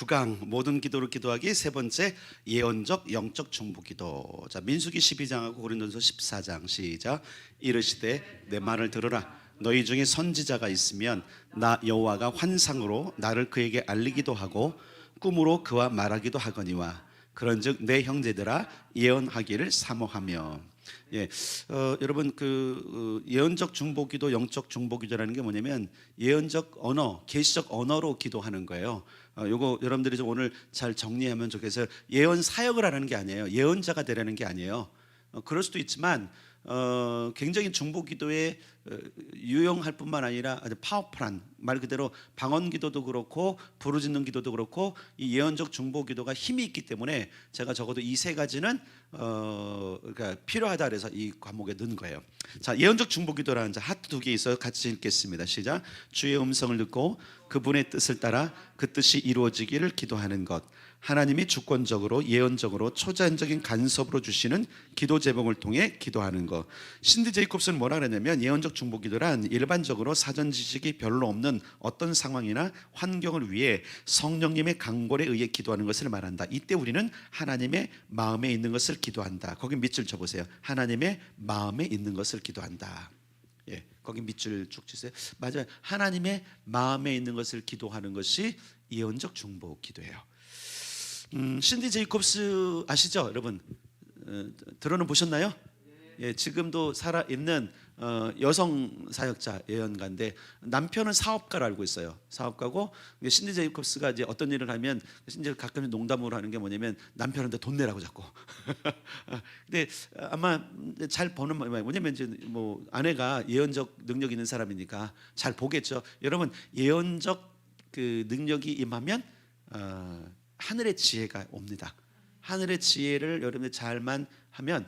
9강 모든 기도를 기도하기. 세 번째, 예언적 영적 중보기도. 자, 민수기 12장하고 고린도서 14장 시작. 이르시되 내 말을 들으라. 너희 중에 선지자가 있으면 나 여호와가 환상으로 나를 그에게 알리기도 하고 꿈으로 그와 말하기도 하거니와 그런즉 내 형제들아 예언하기를 사모하며. 여러분 예언적 중보기도, 영적 중보기도라는 게 뭐냐면 예언적 언어, 계시적 언어로 기도하는 거예요. 요거 여러분들이 좀 오늘 잘 정리하면 좋겠어요. 예언 사역을 하라는 게 아니에요. 예언자가 되라는 게 아니에요. 그럴 수도 있지만 굉장히 중보기도에 유용할 뿐만 아니라 아주 파워풀한, 말 그대로 방언기도도 그렇고 부르짖는 기도도 그렇고 이 예언적 중보기도가 힘이 있기 때문에 제가 적어도 이 세 가지는 그러니까 필요하다 그래서 이 과목에 넣은 거예요. 자, 예언적 중보기도라는 하트 두 개 있어요. 같이 읽겠습니다. 시작. 주의 음성을 듣고 그분의 뜻을 따라 그 뜻이 이루어지기를 기도하는 것. 하나님이 주권적으로 예언적으로 초자연적인 간섭으로 주시는 기도 제목을 통해 기도하는 것. 신디 제이콥스는 뭐라 그랬냐면 예언적 중보기도란 일반적으로 사전 지식이 별로 없는 어떤 상황이나 환경을 위해 성령님의 강권에 의해 기도하는 것을 말한다. 이때 우리는 하나님의 마음에 있는 것을 기도한다. 거기 밑줄 쳐보세요. 하나님의 마음에 있는 것을 기도한다. 거기 밑줄 쭉 치세요. 맞아요. 하나님의 마음에 있는 것을 기도하는 것이 예언적 중보 기도예요. 신디 제이콥스 아시죠, 여러분? 들어는 보셨나요? 지금도 살아 있는 여성 사역자 예언가인데 남편은 사업가로 알고 있어요. 사업가고 신디 제이콥스가 이제 어떤 일을 하면 신디 가끔 농담으로 하는 게 뭐냐면 남편한테 돈 내라고 자꾸. 근데 아마 잘 보는 뭐냐면 이제 뭐 아내가 예언적 능력 있는 사람이니까 잘 보겠죠. 여러분 예언적 그 능력이 임하면 하늘의 지혜가 옵니다. 하늘의 지혜를 여러분들 잘만 하면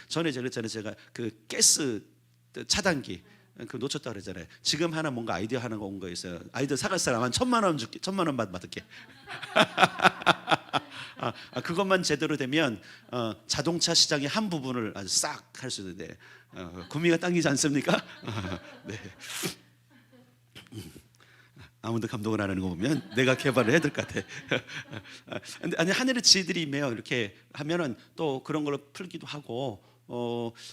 전에 제가 그 가스 차단기 그 놓쳤다 그랬잖아요. 지금 하나 뭔가 아이디어 하나가 온 거 있어요. 아이디어 사갈 사람 한 1,000만 원 줄게. 1,000만 원 받을게. 그것만 제대로 되면 자동차 시장의 한 부분을 아주 싹 할 수 있는데 구미가 당기지 않습니까? 네. 아무도 감동을 안 하는 거 보면 내가 개발을 해야 될 것 같아. 아니 하늘의 지혜들이 임해요. 이렇게 하면은 또 그런 걸로 풀기도 하고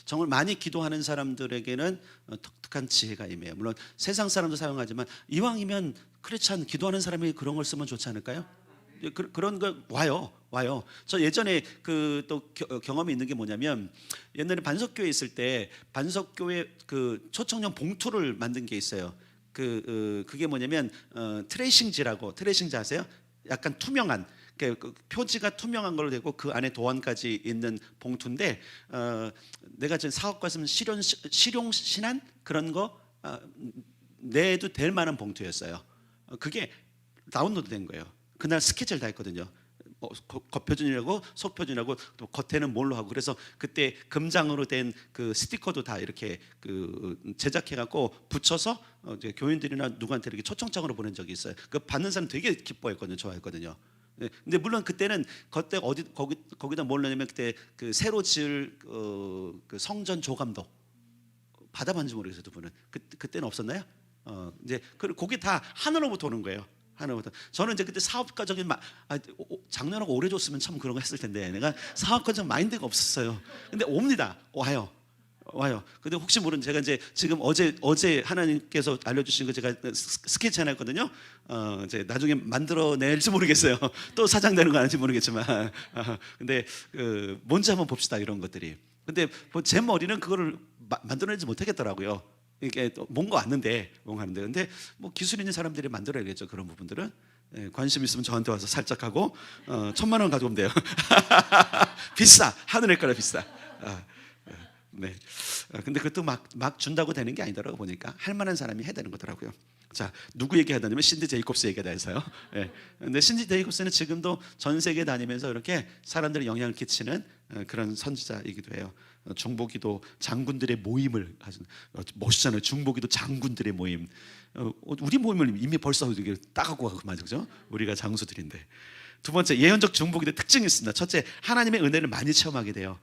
정말 많이 기도하는 사람들에게는 독특한 지혜가 임해요. 물론 세상 사람도 사용하지만 이왕이면 크리스찬 기도하는 사람이 그런 걸 쓰면 좋지 않을까요? 그런 거 와요. 저 예전에 또 경험이 있는 게 뭐냐면 옛날에 반석교회 있을 때 반석교회 그 초청용 봉투를 만든 게 있어요. 그게 뭐냐면 트레이싱지라고, 트레이싱지 아세요? 약간 투명한 그 표지가 투명한 걸로 되고 그 안에 도안까지 있는 봉투인데 내가 지금 사업가였으면 실용 신안 그런 거 내도 될 만한 봉투였어요. 그게 다운로드 된 거예요. 그날 스케치를 다 했거든요. 겉표준이라고 속표준이라고 또 겉에는 뭘로 하고 그래서 그때 금장으로 된 그 스티커도 다 이렇게 그 제작해갖고 붙여서 이제 교인들이나 누구한테 이렇게 초청장으로 보낸 적이 있어요. 그 받는 사람 되게 기뻐했거든요, 좋아했거든요. 근데 물론 그때는 그때 거기다 뭘 넣냐면 그때 그 새로 지을 그 성전 조감도 받아봤는지 모르겠어요, 두 분은. 그때는 없었나요? 이제 거기 다 하늘로부터 오는 거예요. 하나부터. 저는 이제 그때 사업가적인 작년하고 오래 줬으면 참 그런 거 했을 텐데 내가 사업가적 마인드가 없었어요. 근데 옵니다. 와요. 근데 혹시 모르는 제가 이제 지금 어제 하나님께서 알려주신 거 제가 스케치 하나 했거든요. 이제 나중에 만들어낼지 모르겠어요. 또 사장 되는 거 아닌지 모르겠지만 근데 뭔지 한번 봅시다, 이런 것들이. 근데 제 머리는 그거를 만들어내지 못하겠더라고요. 이게 뭔가 왔는데 뭔가 하는데 근데 뭐 기술 있는 사람들이 만들어야겠죠. 그런 부분들은 관심 있으면 저한테 와서 살짝 하고 1,000만 원 가져오면 돼요. 비싸, 하늘의 거라 비싸. 네. 근데 그것도 막 준다고 되는 게 아니더라고. 보니까 할 만한 사람이 해야 되는 거더라고요. 자, 누구 얘기하다냐면 신디 제이콥스 얘기하다 해서요. 근데 신디 제이콥스는 지금도 전 세계 다니면서 이렇게 사람들에 영향을 끼치는 그런 선지자이기도 해요. 중보기도 장군들의 모임을 하시는, 멋있잖아요. 중보기도 장군들의 모임. 우리 모임을 이미 벌써 따가고 가고 말이죠. 우리가 장수들인데. 두 번째, 예언적 중보기도의 특징이 있습니다. 첫째, 하나님의 은혜를 많이 체험하게 돼요.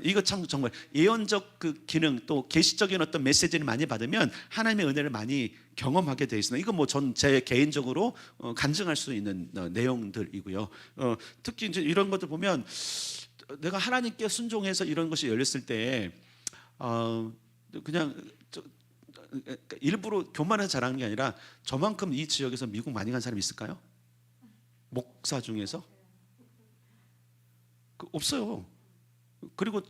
이거 참 정말 예언적 그 기능 또 계시적인 어떤 메시지를 많이 받으면 하나님의 은혜를 많이 경험하게 되어 있습니다. 이건 뭐 전 제 개인적으로 간증할 수 있는 내용들이고요. 특히 이제 이런 것들 보면 내가 하나님께 순종해서 이런 것이 열렸을 때 그냥 일부러 교만해서 잘하는 게 아니라 저만큼 이 지역에서 미국 많이 간 사람이 있을까요? 목사 중에서? 없어요. 그리고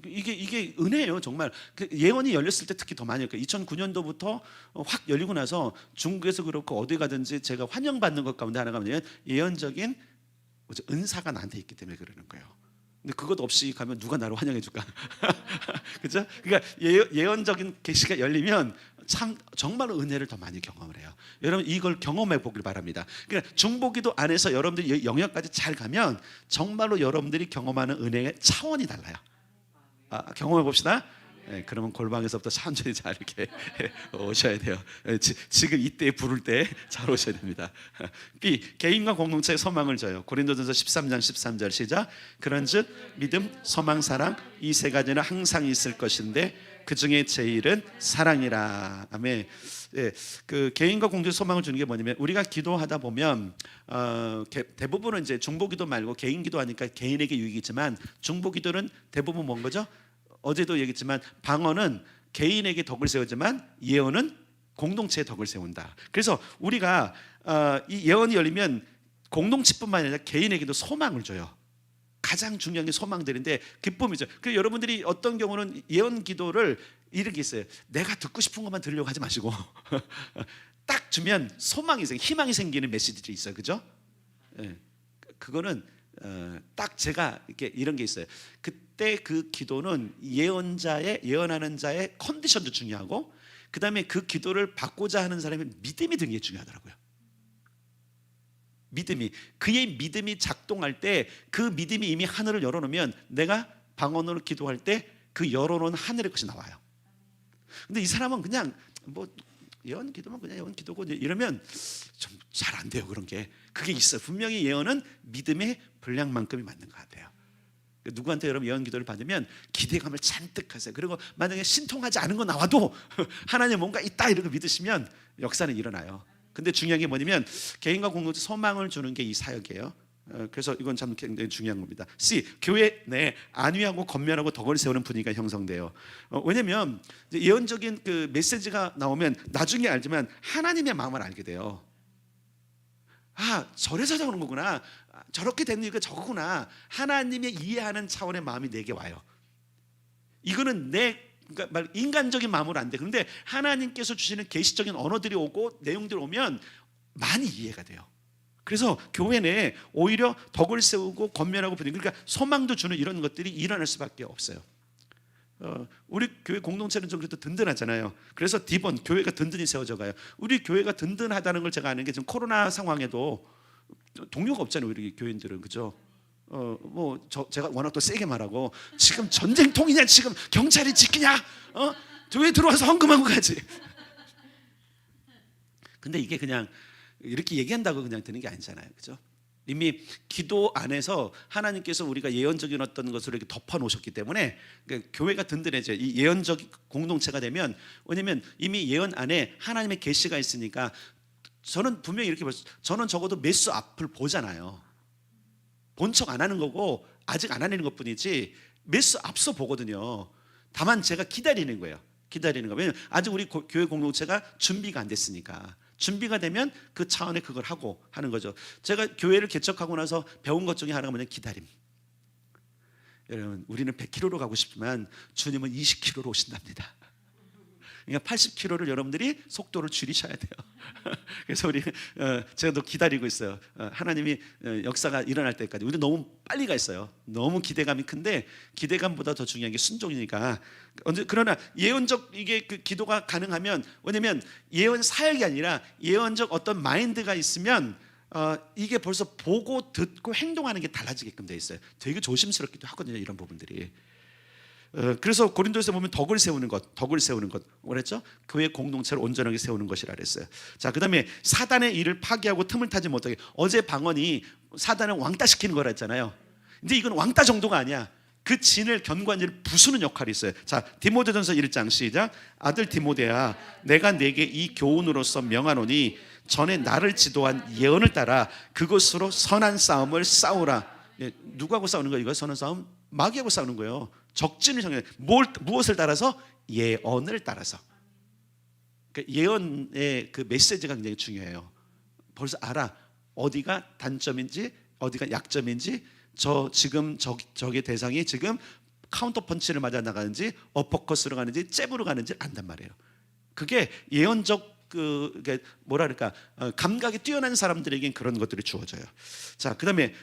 이게 은혜예요 정말. 예언이 열렸을 때 특히 더 많이 열려요. 2009년도부터 확 열리고 나서 중국에서 그렇고 어디 가든지 제가 환영받는 것 가운데 하나가 뭐냐면 예언적인 은사가 나한테 있기 때문에 그러는 거예요. 근데 그것 없이 가면 누가 나를 환영해 줄까? 그죠? 그러니까 예언적인 계시가 열리면 참 정말로 은혜를 더 많이 경험을 해요. 여러분 이걸 경험해 보길 바랍니다. 그러니까 중보기도 안에서 여러분들이 영역까지 잘 가면 정말로 여러분들이 경험하는 은혜의 차원이 달라요. 경험해 봅시다. 네, 그러면 골방에서부터 천천히 잘 이렇게 오셔야 돼요. 지금 이때 부를 때 잘 오셔야 됩니다. B. 개인과 공동체의 소망을 줘요. 고린도전서 13장 13절 시작. 그런즉 믿음, 소망, 사랑 이 세 가지는 항상 있을 것인데 그 중에 제일은 사랑이라. 아멘. 예, 그 개인과 공동체 소망을 주는 게 뭐냐면 우리가 기도하다 보면 대부분은 이제 중보기도 말고 개인기도 하니까 개인에게 유익이지만 중보기도는 대부분 뭔 거죠? 어제도 얘기했지만 방언은 개인에게 덕을 세우지만 예언은 공동체에 덕을 세운다. 그래서 우리가 이 예언이 열리면 공동체뿐만 아니라 개인에게도 소망을 줘요. 가장 중요한 게 소망들인데 기쁨이죠. 그래서 여러분들이 어떤 경우는 예언 기도를 이렇게 있어요. 내가 듣고 싶은 것만 들으려고 하지 마시고 딱 주면 소망이 생기고 희망이 생기는 메시지들이 있어요. 그죠? 예. 그거는 딱 제가 이렇게 이런 게 있어요. 그때 그 기도는 예언하는 자의 컨디션도 중요하고 그 다음에 그 기도를 받고자 하는 사람의 믿음이 되게 중요하더라고요. 그의 믿음이 작동할 때 그 믿음이 이미 하늘을 열어놓으면 내가 방언으로 기도할 때 그 열어놓은 하늘의 것이 나와요. 근데 이 사람은 그냥 뭐 예언 기도만 그냥 예언 기도고 이러면 좀 잘 안 돼요. 그런 게 그게 있어요. 분명히 예언은 믿음의 분량만큼이 맞는 것 같아요. 누구한테 여러분 예언 기도를 받으면 기대감을 잔뜩 하세요. 그리고 만약에 신통하지 않은 거 나와도 하나님 뭔가 있다 이러고 믿으시면 역사는 일어나요. 근데 중요한 게 뭐냐면 개인과 공동체 소망을 주는 게 이 사역이에요. 그래서 이건 참 굉장히 중요한 겁니다. C. 교회 내 안위하고 건면하고 덕을 세우는 분위기가 형성돼요. 왜냐면 예언적인 그 메시지가 나오면 나중에 알지만 하나님의 마음을 알게 돼요. 저래서 저런 거구나. 저렇게 된 이유가 저거구나. 하나님의 이해하는 차원의 마음이 내게 와요. 이거는 그러니까 인간적인 마음으로 안 돼. 그런데 하나님께서 주시는 계시적인 언어들이 오고 내용들이 오면 많이 이해가 돼요. 그래서 교회 내에 오히려 덕을 세우고 건면하고 분위기, 그러니까 소망도 주는 이런 것들이 일어날 수밖에 없어요. 우리 교회 공동체는 좀 그래도 든든하잖아요. 그래서 D번 교회가 든든히 세워져 가요. 우리 교회가 든든하다는 걸 제가 아는 게 지금 코로나 상황에도 동료가 없잖아요. 우리 교인들은 그죠? 제가 워낙 또 세게 말하고 지금 전쟁통이냐 지금 경찰이 지키냐 교회 들어와서 헌금하고 가지. 근데 이게 그냥 이렇게 얘기한다고 그냥 되는 게 아니잖아요. 그죠? 이미 기도 안에서 하나님께서 우리가 예언적인 어떤 것을 이렇게 덮어 놓으셨기 때문에 그러니까 교회가 든든해져요. 이 예언적 공동체가 되면 왜냐면 이미 예언 안에 하나님의 계시가 있으니까 저는 분명히 이렇게 봤어요. 저는 적어도 메스 앞을 보잖아요. 본 척 안 하는 거고 아직 안 하는 것뿐이지 메스 앞서 보거든요. 다만 제가 기다리는 거예요. 왜냐면 아직 우리 교회 공동체가 준비가 안 됐으니까. 준비가 되면 그 차원에 그걸 하고 하는 거죠. 제가 교회를 개척하고 나서 배운 것 중에 하나가 뭐냐면 기다림. 여러분 우리는 100km로 가고 싶지만 주님은 20km로 오신답니다. 그러니까 80km를 여러분들이 속도를 줄이셔야 돼요. 그래서 우리 제가 또 기다리고 있어요. 하나님이 역사가 일어날 때까지. 우리 너무 빨리 가 있어요. 너무 기대감이 큰데 기대감보다 더 중요한 게 순종이니까. 그러나 예언적 이게 그 기도가 가능하면 왜냐면 예언 사역이 아니라 예언적 어떤 마인드가 있으면 이게 벌써 보고 듣고 행동하는 게 달라지게끔 돼 있어요. 되게 조심스럽기도 하거든요. 이런 부분들이. 그래서 고린도에서 보면 덕을 세우는 것 뭐랬죠? 교회 공동체를 온전하게 세우는 것이라 그랬어요. 자, 그다음에 사단의 일을 파괴하고 틈을 타지 못하게. 어제 방언이 사단을 왕따시키는 거라 했잖아요. 근데 이건 왕따 정도가 아니야. 그 진을 견고한 부수는 역할이 있어요. 자, 디모데전서 1장 시작. 아들 디모데야, 내가 내게 이 교훈으로서 명하노니 전에 나를 지도한 예언을 따라 그것으로 선한 싸움을 싸우라. 예, 누구하고 싸우는 거예요? 이거 선한 싸움? 마귀하고 싸우는 거예요. 적진을 향해. 무엇을 따라서? 예언을 따라서. 그러니까 예언의 그 메시지가 굉장히 중요해요. 벌써 알아. 어디가 단점인지, 어디가 약점인지, 지금 적의 대상이 지금 카운터 펀치를 맞아 나가는지, 어퍼컷으로 가는지, 잽으로 가는지 안단 말이에요. 그게 예언적 뭐랄까 감각이 뛰어난 사람들에겐 그런 것들이 주어져요. 자, 그다음에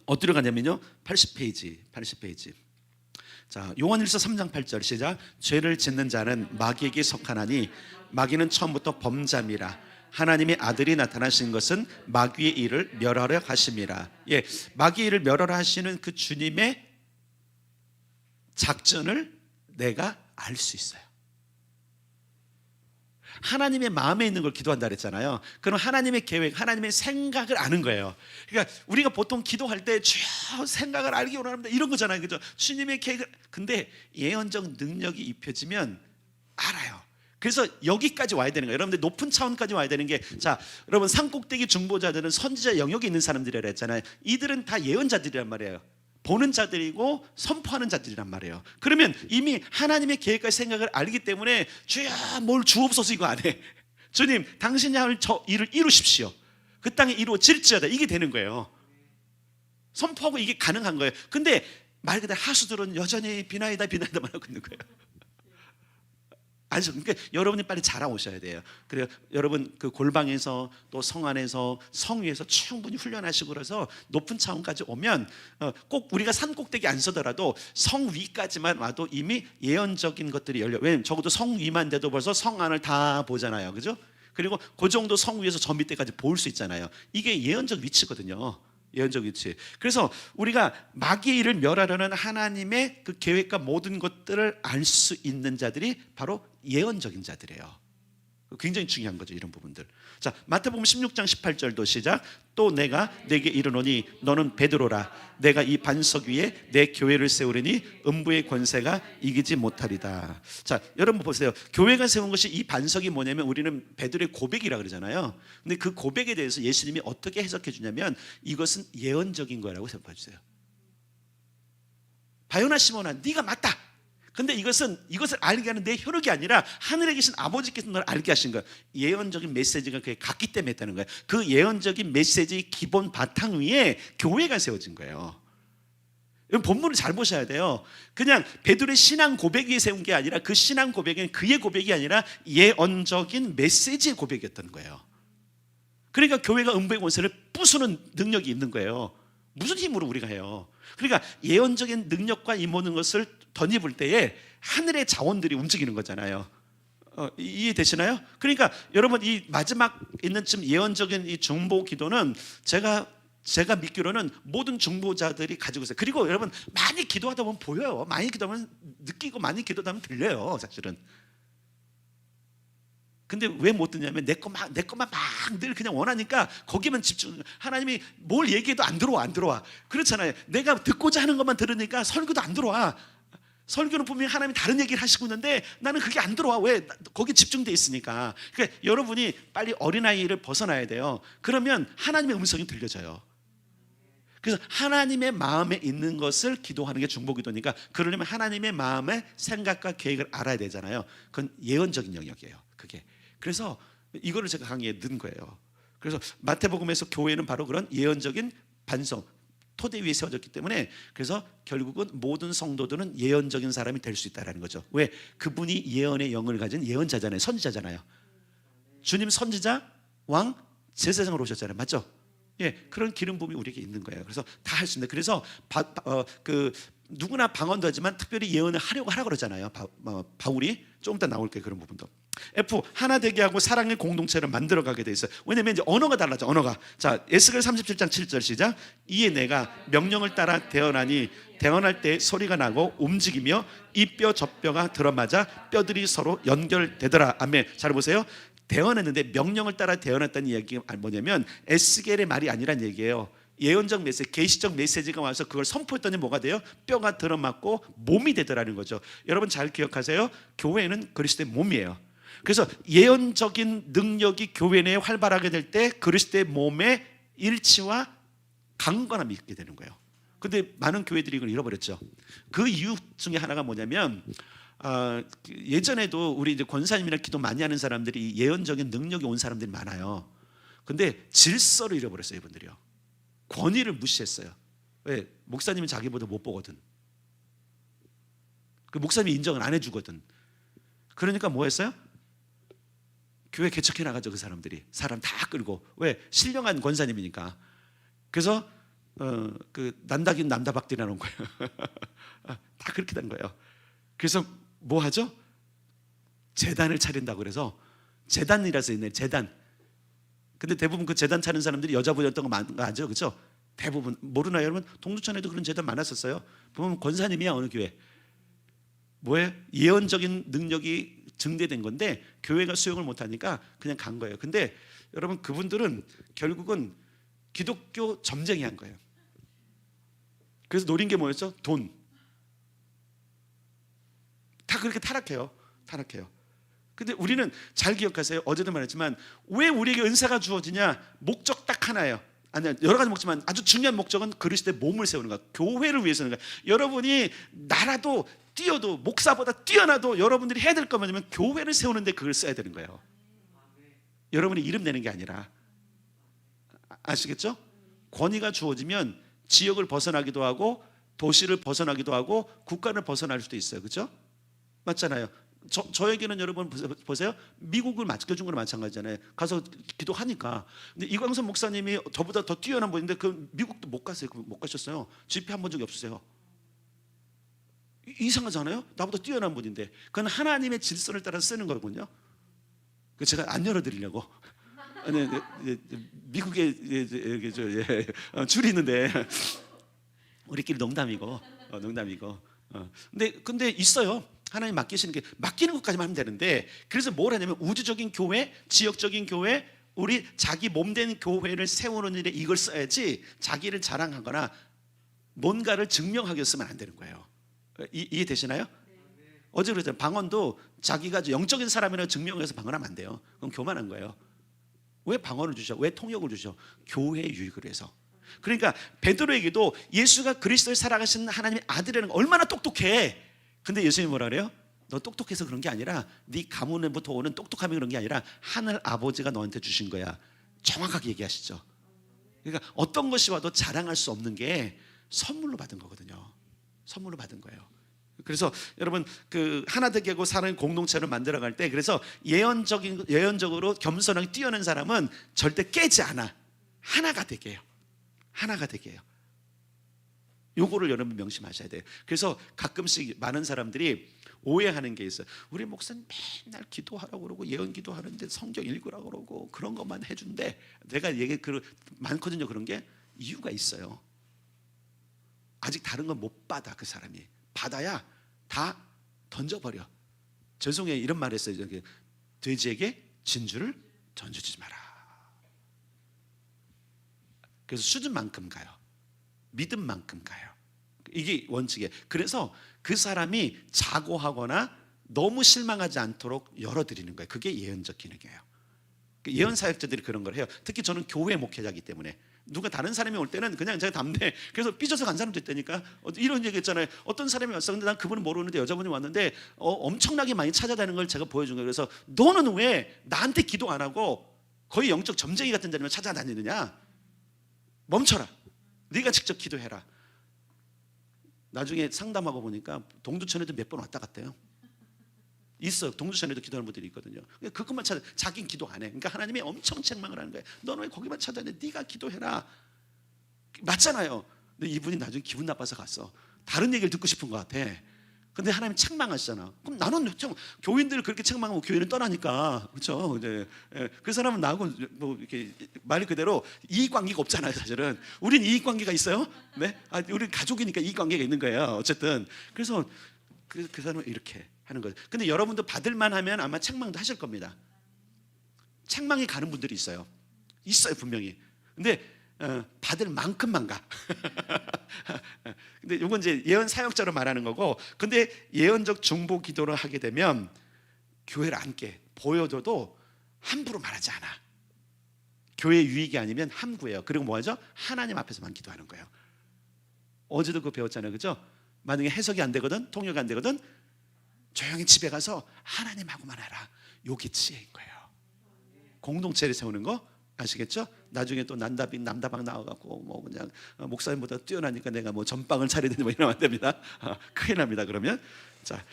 어디로 가냐면요, 80페이지. 자, 요한일서 3장 8절 시작. 죄를 짓는 자는 마귀에게 속하나니 마귀는 처음부터 범자미라. 하나님의 아들이 나타나신 것은 마귀의 일을 멸하려 하심이라. 예, 마귀의 일을 멸하려 하시는 그 주님의 작전을 내가 알 수 있어요. 하나님의 마음에 있는 걸 기도한다 그랬잖아요. 그럼 하나님의 계획, 하나님의 생각을 아는 거예요. 그러니까 우리가 보통 기도할 때 주여 생각을 알기 원합니다 이런 거잖아요, 그죠? 주님의 계획을. 근데 예언적 능력이 입혀지면 알아요. 그래서 여기까지 와야 되는 거예요. 여러분들 높은 차원까지 와야 되는 게, 자, 여러분 산꼭대기 중보자들은 선지자 영역에 있는 사람들이라 했잖아요. 이들은 다 예언자들이란 말이에요. 보는 자들이고 선포하는 자들이란 말이에요. 그러면 이미 하나님의 계획과 생각을 알기 때문에 주야 뭘 주옵소서 이거 안 해. 주님 당신이 할 저 일을 이루십시오. 그 땅에 이루어질지어다. 이게 되는 거예요. 선포하고 이게 가능한 거예요. 근데 말 그대로 하수들은 여전히 비나이다만 하고 있는 거예요. 아니죠. 그러니까 여러분이 빨리 자라오셔야 돼요. 그래요. 여러분 그 골방에서 또 성 안에서 성 위에서 충분히 훈련하시고 그래서 높은 차원까지 오면 꼭 우리가 산 꼭대기 안 서더라도 성 위까지만 와도 이미 예언적인 것들이 열려. 왜냐면 적어도 성 위만 돼도 벌써 성 안을 다 보잖아요, 그죠? 그리고 그 정도 성 위에서 저 밑에까지 볼 수 있잖아요. 이게 예언적 위치거든요. 예언적 위치. 그래서 우리가 마귀의 일을 멸하려는 하나님의 그 계획과 모든 것들을 알 수 있는 자들이 바로 예언적인 자들이에요. 굉장히 중요한 거죠, 이런 부분들. 자, 마태복음 16장 18절도 시작. 또 내가 내게 이르노니 너는 베드로라. 내가 이 반석 위에 내 교회를 세우리니 음부의 권세가 이기지 못하리다. 자, 여러분 보세요. 교회가 세운 것이 이 반석이 뭐냐면 우리는 베드로의 고백이라 그러잖아요. 근데 그 고백에 대해서 예수님이 어떻게 해석해 주냐면 이것은 예언적인 거라고 생각해 주세요. 바요나 시몬아, 네가 맞다. 근데 이것을 알게 하는 내 혈육이 아니라 하늘에 계신 아버지께서 너를 알게 하신 거예요. 예언적인 메시지가 그게 같기 때문에 했다는 거예요. 그 예언적인 메시지의 기본 바탕 위에 교회가 세워진 거예요. 본문을 잘 보셔야 돼요. 그냥 베드로의 신앙 고백이 세운 게 아니라 그 신앙 고백은 그의 고백이 아니라 예언적인 메시지의 고백이었던 거예요. 그러니까 교회가 음부의 권세를 부수는 능력이 있는 거예요. 무슨 힘으로 우리가 해요? 그러니까 예언적인 능력과 이 모든 것을 덧입을 때에 하늘의 자원들이 움직이는 거잖아요. 이해되시나요? 그러니까 여러분 이 마지막 있는 쯤 예언적인 이 중보 기도는 제가 믿기로는 모든 중보자들이 가지고 있어요. 그리고 여러분 많이 기도하다 보면 보여요. 많이 기도하면 느끼고 많이 기도하다 보면 들려요, 사실은. 근데 왜 못 듣냐면 내 것만 막 늘 그냥 원하니까 거기만 집중. 하나님이 뭘 얘기해도 안 들어와. 그렇잖아요. 내가 듣고자 하는 것만 들으니까 설교도 안 들어와. 설교는 분명히 하나님이 다른 얘기를 하시고 있는데 나는 그게 안 들어와. 왜? 거기 집중돼 있으니까. 그러니까 여러분이 빨리 어린아이를 벗어나야 돼요. 그러면 하나님의 음성이 들려져요. 그래서 하나님의 마음에 있는 것을 기도하는 게 중보기도니까, 그러려면 하나님의 마음의 생각과 계획을 알아야 되잖아요. 그건 예언적인 영역이에요, 그게. 그래서 이거를 제가 강의에 넣은 거예요. 그래서 마태복음에서 교회는 바로 그런 예언적인 반석, 토대 위에 세워졌기 때문에, 그래서 결국은 모든 성도들은 예언적인 사람이 될 수 있다는 거죠. 왜? 그분이 예언의 영을 가진 예언자잖아요. 선지자잖아요. 주님 선지자, 왕, 제사장으로 오셨잖아요. 맞죠? 예, 그런 기름 부음이 우리에게 있는 거예요. 그래서 다 할 수 있는데, 그래서 누구나 방언도 하지만 특별히 예언을 하라 그러잖아요. 바울이 조금 이따 나올 거예요, 그런 부분도. F, 하나 되게 하고 사랑의 공동체를 만들어가게 돼 있어요. 왜냐면 이제 언어가 달라져, 언어가. 자, 에스겔 37장 7절 시작. 이에 내가 명령을 따라 대언하니 대언할 때 소리가 나고 움직이며 이 뼈 저 뼈가 들어맞아 뼈들이 서로 연결되더라. 아멘. 잘 보세요. 대언했는데 명령을 따라 대언했다는 얘기가 뭐냐면 에스겔의 말이 아니란 얘기예요. 예언적 메시지, 계시적 메시지가 와서 그걸 선포했더니 뭐가 돼요? 뼈가 들어맞고 몸이 되더라는 거죠. 여러분 잘 기억하세요. 교회는 그리스도의 몸이에요. 그래서 예언적인 능력이 교회 내에 활발하게 될 때 그리스도의 몸의 일치와 강건함이 있게 되는 거예요. 근데 많은 교회들이 이걸 잃어버렸죠. 그 이유 중에 하나가 뭐냐면 예전에도 우리 이제 권사님이랑 기도 많이 하는 사람들이 예언적인 능력이 온 사람들이 많아요. 근데 질서를 잃어버렸어요. 이분들이요. 권위를 무시했어요. 왜? 목사님은 자기보다 못 보거든. 그 목사님이 인정을 안 해주거든. 그러니까 뭐 했어요? 교회 개척해 나가죠. 그 사람들이 사람 다 끌고. 왜? 신령한 권사님이니까. 그래서 그 난다긴 남다박들이 나온 거예요. 다 그렇게 된 거예요. 그래서 뭐 하죠? 재단을 차린다고 그래서 재단이라서 있네. 재단. 근데 대부분 그 재단 차린 사람들이 여자분이었던 거 많은 거 아죠, 그렇죠? 대부분 모르나요, 여러분? 동두천에도 그런 재단 많았었어요. 보면 권사님이야 어느 교회. 뭐예요? 예언적인 능력이 증대된 건데 교회가 수용을 못하니까 그냥 간 거예요. 근데 여러분 그분들은 결국은 기독교 점쟁이 한 거예요. 그래서 노린 게 뭐였죠? 돈. 다 그렇게 타락해요. 근데 우리는 잘 기억하세요. 어제도 말했지만 왜 우리에게 은사가 주어지냐? 목적 딱 하나예요. 아니야, 여러 가지 목적이지만 아주 중요한 목적은 그리스도의 몸을 세우는 거야. 교회를 위해서는 거야. 여러분이 나라도 뛰어도 목사보다 뛰어나도 여러분들이 해야 될 거 뭐냐면 교회를 세우는데 그걸 써야 되는 거예요. 여러분이 이름 내는 게 아니라. 아시겠죠? 권위가 주어지면 지역을 벗어나기도 하고 도시를 벗어나기도 하고 국가를 벗어날 수도 있어요. 그렇죠? 맞잖아요. 저에게는 여러분 보세요. 미국을 맡겨준 거랑 마찬가지잖아요. 가서 기도하니까. 근데 이광선 목사님이 저보다 더 뛰어난 분인데 그 미국도 못 갔어요. 못 가셨어요. 집회 한 번 적이 없으세요. 이상하잖아요. 나보다 뛰어난 분인데 그건 하나님의 질서를 따라 쓰는 거군요. 제가 안 열어드리려고. 미국에 줄이 있는데 우리끼리 농담이고. 근데 있어요. 하나님 맡기시는 게 맡기는 것까지만 하면 되는데 그래서 뭘 하냐면 우주적인 교회, 지역적인 교회, 우리 자기 몸된 교회를 세우는 일에 이걸 써야지 자기를 자랑하거나 뭔가를 증명하게 쓰면 안 되는 거예요. 이해되시나요? 어제 그랬잖아요. 방언도 자기가 영적인 사람이라고 증명해서 방언하면 안 돼요. 그럼 교만한 거예요. 왜 방언을 주셔? 왜 통역을 주셔? 교회의 유익을 위해서. 그러니까 베드로에게도 예수가 그리스도의 살아가신 하나님의 아들이라는 거 얼마나 똑똑해. 근데 예수님이 뭐라 그래요? 너 똑똑해서 그런 게 아니라 네 가문에부터 오는 똑똑함이 그런 게 아니라 하늘 아버지가 너한테 주신 거야. 정확하게 얘기하시죠. 그러니까 어떤 것이 와도 자랑할 수 없는 게 선물로 받은 거거든요. 선물로 받은 거예요. 그래서 여러분 그 하나 되게 하고 사는 공동체를 만들어갈 때 그래서 예언적으로 겸손하게 뛰어난 사람은 절대 깨지 않아. 하나가 되게 해요. 하나가 되게 해요. 요거를 여러분 명심하셔야 돼요. 그래서 가끔씩 많은 사람들이 오해하는 게 있어요. 우리 목사님 맨날 기도하라고 그러고 예언 기도하는데 성경 읽으라고 그러고 그런 것만 해준대. 내가 얘기 많거든요. 그런 게 이유가 있어요. 아직 다른 건 못 받아. 그 사람이 받아야 다 던져버려. 죄송해요. 이런 말 했어요. 돼지에게 진주를 던져주지 마라. 그래서 수준만큼 가요. 믿음만큼 가요. 이게 원칙이에요. 그래서 그 사람이 자고하거나 너무 실망하지 않도록 열어드리는 거예요. 그게 예언적 기능이에요. 예언 사역자들이 그런 걸 해요. 특히 저는 교회 목회자이기 때문에 누가 다른 사람이 올 때는 그냥 제가 담대. 그래서 삐져서 간 사람도 있다니까. 이런 얘기 했잖아요. 어떤 사람이 왔어. 근데 난 그분을 모르는데 여자분이 왔는데 엄청나게 많이 찾아다니는 걸 제가 보여준 거예요. 그래서 너는 왜 나한테 기도 안 하고 거의 영적 점쟁이 같은 사람을 찾아다니느냐. 멈춰라. 네가 직접 기도해라. 나중에 상담하고 보니까 동두천에도 몇 번 왔다 갔대요. 있어요. 동두천에도 기도하는 분들이 있거든요. 그것만 찾아. 자기는 기도 안 해. 그러니까 하나님이 엄청 책망을 하는 거예요. 너는 왜 거기만 찾아내? 네가 기도해라. 맞잖아요. 근데 이분이 나중에 기분 나빠서 갔어. 다른 얘기를 듣고 싶은 것 같아. 근데 하나님 책망하시잖아. 그럼 나는 교인들을 그렇게 책망하고 교회를 떠나니까 그렇죠. 이제 그 사람은 나하고 뭐 이렇게 말 그대로 이익 관계가 없잖아요. 사실은 우린 이익 관계가 있어요. 네, 우리 가족이니까 이익 관계가 있는 거예요. 어쨌든 그래서 그 사람은 이렇게 하는 거죠. 근데 여러분도 받을만 하면 아마 책망도 하실 겁니다. 책망이 가는 분들이 있어요. 분명히. 근데 받을 만큼만 가. 근데 이건 이제 예언 사역자로 말하는 거고, 근데 예언적 중보 기도를 하게 되면 교회를 안 깨. 보여줘도 함부로 말하지 않아. 교회 유익이 아니면 함구해요. 그리고 뭐하죠? 하나님 앞에서만 기도하는 거예요. 어제도 그거 배웠잖아요, 그죠? 만약에 해석이 안 되거든, 통역이 안 되거든, 조용히 집에 가서 하나님하고만 하라. 요게 지혜인 거예요. 공동체를 세우는 거 아시겠죠? 나중에 또 남다방 나와갖고 뭐 그냥 목사님보다 뛰어나니까 내가 뭐 전방을 차려야 되는 뭐 이러면 안 됩니다. 큰일 납니다. 그러면 자,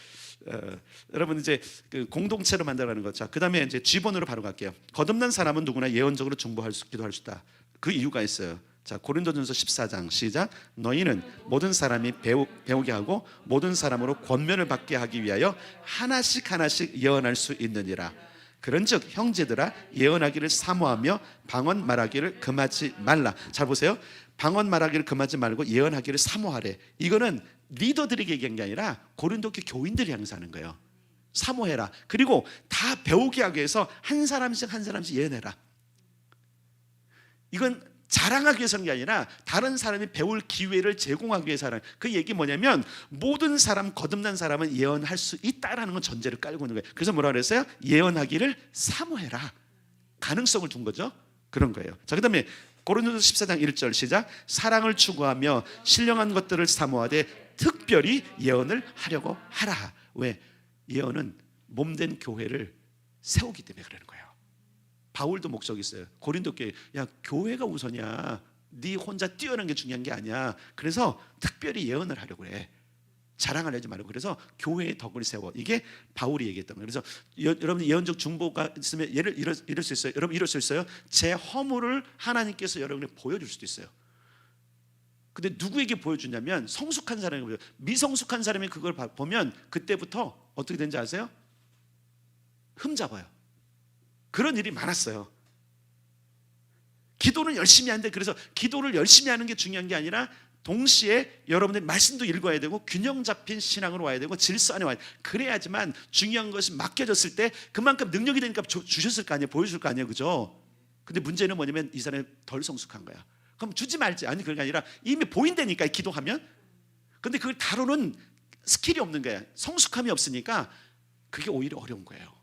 여러분 이제 그 공동체로 만들어가는 거. 자, 그다음에 이제 G번으로 바로 갈게요. 거듭난 사람은 누구나 예언적으로 기도할 수 있다. 그 이유가 있어요. 자, 고린도전서 14장 시작. 너희는 모든 사람이 배우게 하고 모든 사람으로 권면을 받게 하기 위하여 하나씩 하나씩 예언할 수 있느니라. 그런즉 형제들아 예언하기를 사모하며 방언 말하기를 금하지 말라. 잘 보세요. 방언 말하기를 금하지 말고 예언하기를 사모하래. 이거는 리더들에게 얘기한 게 아니라 고린도 교인들이 항상 하는 거예요. 사모해라. 그리고 다 배우게 하기 위해서 한 사람씩 예언해라. 이건 자랑하기 위해서 하는 게 아니라 다른 사람이 배울 기회를 제공하기 위해서 하는, 그 얘기 뭐냐면 모든 사람, 거듭난 사람은 예언할 수 있다라는 건 전제를 깔고 있는 거예요. 그래서 뭐라 그랬어요? 예언하기를 사모해라. 가능성을 둔 거죠. 그런 거예요. 자, 그다음에 고린도서 14장 1절 시작. 사랑을 추구하며 신령한 것들을 사모하되 특별히 예언을 하려고 하라. 왜? 예언은 몸된 교회를 세우기 때문에 그러는 거예요. 바울도 목적이 있어요. 고린도 교회, 야, 교회가 우선이야. 네 혼자 뛰어난 게 중요한 게 아니야. 그래서 특별히 예언을 하려고 해. 자랑을 하지 말고. 그래서 교회의 덕을 세워. 이게 바울이 얘기했던 거예요. 그래서 여러분 예언적 중보가 있으면 이럴 수 있어요. 여러분 이럴 수 있어요. 제 허물을 하나님께서 여러분에게 보여줄 수도 있어요. 근데 누구에게 보여주냐면 성숙한 사람에게 보여줘요. 미성숙한 사람이 그걸 보면 그때부터 어떻게 되는지 아세요? 흠잡아요. 그런 일이 많았어요. 기도는 열심히 하는데, 그래서 기도를 열심히 하는 게 중요한 게 아니라 동시에 여러분들 말씀도 읽어야 되고 균형 잡힌 신앙으로 와야 되고 질서 안에 와야 돼요. 그래야지만 중요한 것이 맡겨졌을 때 그만큼 능력이 되니까 주셨을 거 아니에요. 보여줄 거 아니에요. 그죠? 근데 문제는 뭐냐면 이 사람이 덜 성숙한 거야. 그럼 주지 말지. 아니, 그게 아니라 이미 보인다니까, 기도하면. 근데 그걸 다루는 스킬이 없는 거야. 성숙함이 없으니까 그게 오히려 어려운 거예요.